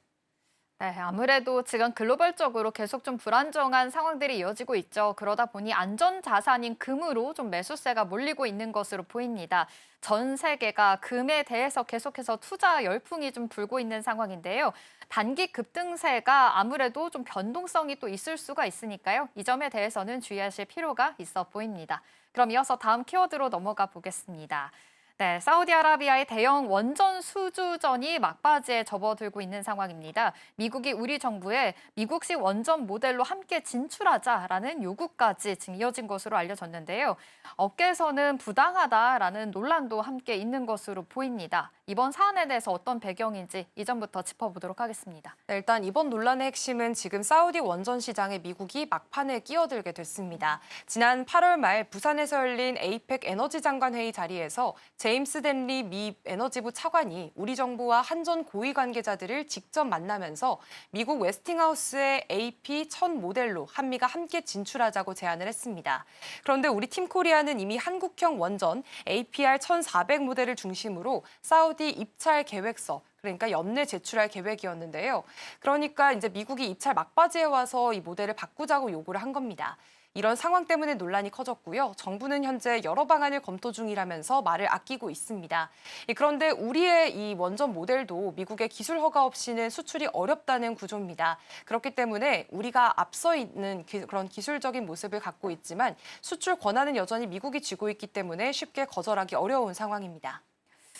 네, 아무래도 지금 글로벌적으로 계속 좀 불안정한 상황들이 이어지고 있죠. 그러다 보니 안전 자산인 금으로 좀 매수세가 몰리고 있는 것으로 보입니다. 전 세계가 금에 대해서 계속해서 투자 열풍이 좀 불고 있는 상황인데요. 단기 급등세가 아무래도 좀 변동성이 또 있을 수가 있으니까요. 이 점에 대해서는 주의하실 필요가 있어 보입니다. 그럼 이어서 다음 키워드로 넘어가 보겠습니다. 네, 사우디아라비아의 대형 원전 수주전이 막바지에 접어들고 있는 상황입니다. 미국이 우리 정부에 미국식 원전 모델로 함께 진출하자라는 요구까지 지금 이어진 것으로 알려졌는데요. 업계에서는 부당하다라는 논란도 함께 있는 것으로 보입니다. 이번 사안에 대해서 어떤 배경인지 이 점부터 짚어보도록 하겠습니다. 네, 일단 이번 논란의 핵심은 지금 사우디 원전 시장에 미국이 막판에 끼어들게 됐습니다. 지난 8월 말 부산에서 열린 에이펙 에너지 장관 회의 자리에서 제임스 댄리 미 에너지부 차관이 우리 정부와 한전 고위 관계자들을 직접 만나면서 미국 웨스팅하우스의 AP-1000 모델로 한미가 함께 진출하자고 제안을 했습니다. 그런데 우리 팀코리아는 이미 한국형 원전 APR-1400 모델을 중심으로 사우디 입찰 계획서, 그러니까 연내 제출할 계획이었는데요. 그러니까 이제 미국이 입찰 막바지에 와서 이 모델을 바꾸자고 요구를 한 겁니다. 이런 상황 때문에 논란이 커졌고요. 정부는 현재 여러 방안을 검토 중이라면서 말을 아끼고 있습니다. 그런데 우리의 이 원전 모델도 미국의 기술 허가 없이는 수출이 어렵다는 구조입니다. 그렇기 때문에 우리가 앞서 있는 그런 기술적인 모습을 갖고 있지만 수출 권한은 여전히 미국이 쥐고 있기 때문에 쉽게 거절하기 어려운 상황입니다.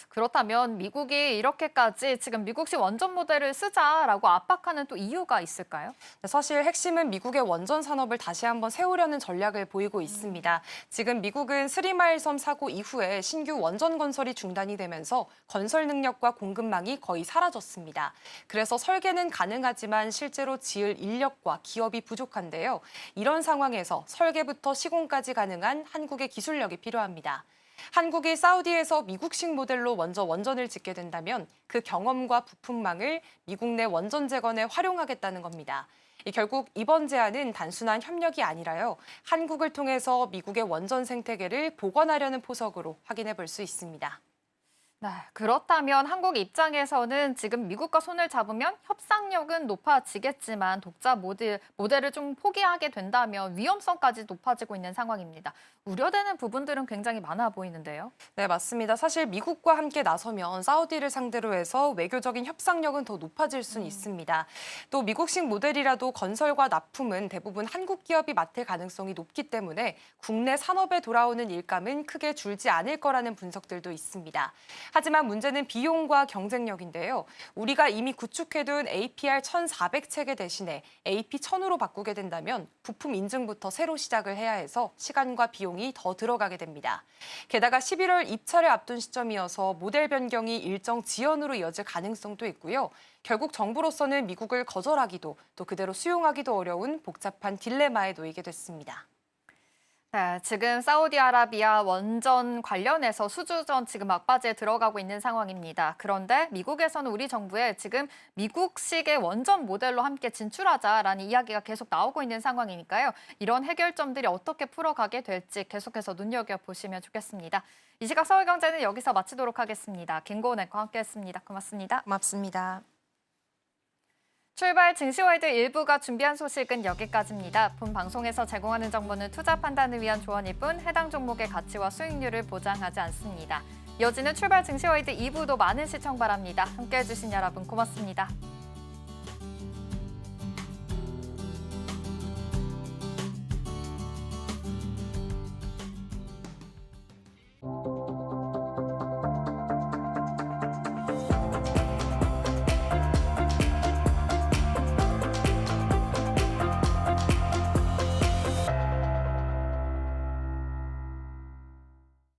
그렇다면 미국이 이렇게까지 지금 미국식 원전 모델을 쓰자라고 압박하는 또 이유가 있을까요? 사실 핵심은 미국의 원전 산업을 다시 한번 세우려는 전략을 보이고 있습니다. 지금 미국은 스리마일섬 사고 이후에 신규 원전 건설이 중단이 되면서 건설 능력과 공급망이 거의 사라졌습니다. 그래서 설계는 가능하지만 실제로 지을 인력과 기업이 부족한데요. 이런 상황에서 설계부터 시공까지 가능한 한국의 기술력이 필요합니다. 한국이 사우디에서 미국식 모델로 먼저 원전을 짓게 된다면 그 경험과 부품망을 미국 내 원전 재건에 활용하겠다는 겁니다. 결국 이번 제안은 단순한 협력이 아니라요. 한국을 통해서 미국의 원전 생태계를 복원하려는 포석으로 확인해 볼 수 있습니다. 네, 그렇다면 한국 입장에서는 지금 미국과 손을 잡으면 협상력은 높아지겠지만 독자 모델을 좀 포기하게 된다면 위험성까지 높아지고 있는 상황입니다. 우려되는 부분들은 굉장히 많아 보이는데요. 네, 맞습니다. 사실 미국과 함께 나서면 사우디를 상대로 해서 외교적인 협상력은 더 높아질 수는 있습니다. 또 미국식 모델이라도 건설과 납품은 대부분 한국 기업이 맡을 가능성이 높기 때문에 국내 산업에 돌아오는 일감은 크게 줄지 않을 거라는 분석들도 있습니다. 하지만 문제는 비용과 경쟁력인데요. 우리가 이미 구축해둔 APR-1400 체계 대신에 AP-1000으로 바꾸게 된다면 부품 인증부터 새로 시작을 해야 해서 시간과 비용이 더 들어가게 됩니다. 게다가 11월 입찰을 앞둔 시점이어서 모델 변경이 일정 지연으로 이어질 가능성도 있고요. 결국 정부로서는 미국을 거절하기도 또 그대로 수용하기도 어려운 복잡한 딜레마에 놓이게 됐습니다. 네, 지금 사우디아라비아 원전 관련해서 수주전 지금 막바지에 들어가고 있는 상황입니다. 그런데 미국에서는 우리 정부에 지금 미국식의 원전 모델로 함께 진출하자라는 이야기가 계속 나오고 있는 상황이니까요. 이런 해결점들이 어떻게 풀어가게 될지 계속해서 눈여겨보시면 좋겠습니다. 이 시각 서울경제는 여기서 마치도록 하겠습니다. 김고은 앵커와 함께했습니다. 고맙습니다. 고맙습니다. 출발 증시월드 일부가 준비한 소식은 여기까지입니다. 본 방송에서 제공하는 정보는 투자 판단을 위한 조언일 뿐 해당 종목의 가치와 수익률을 보장하지 않습니다. 이어지는 출발 증시월드 2부도 많은 시청 바랍니다. 함께해 주신 여러분 고맙습니다.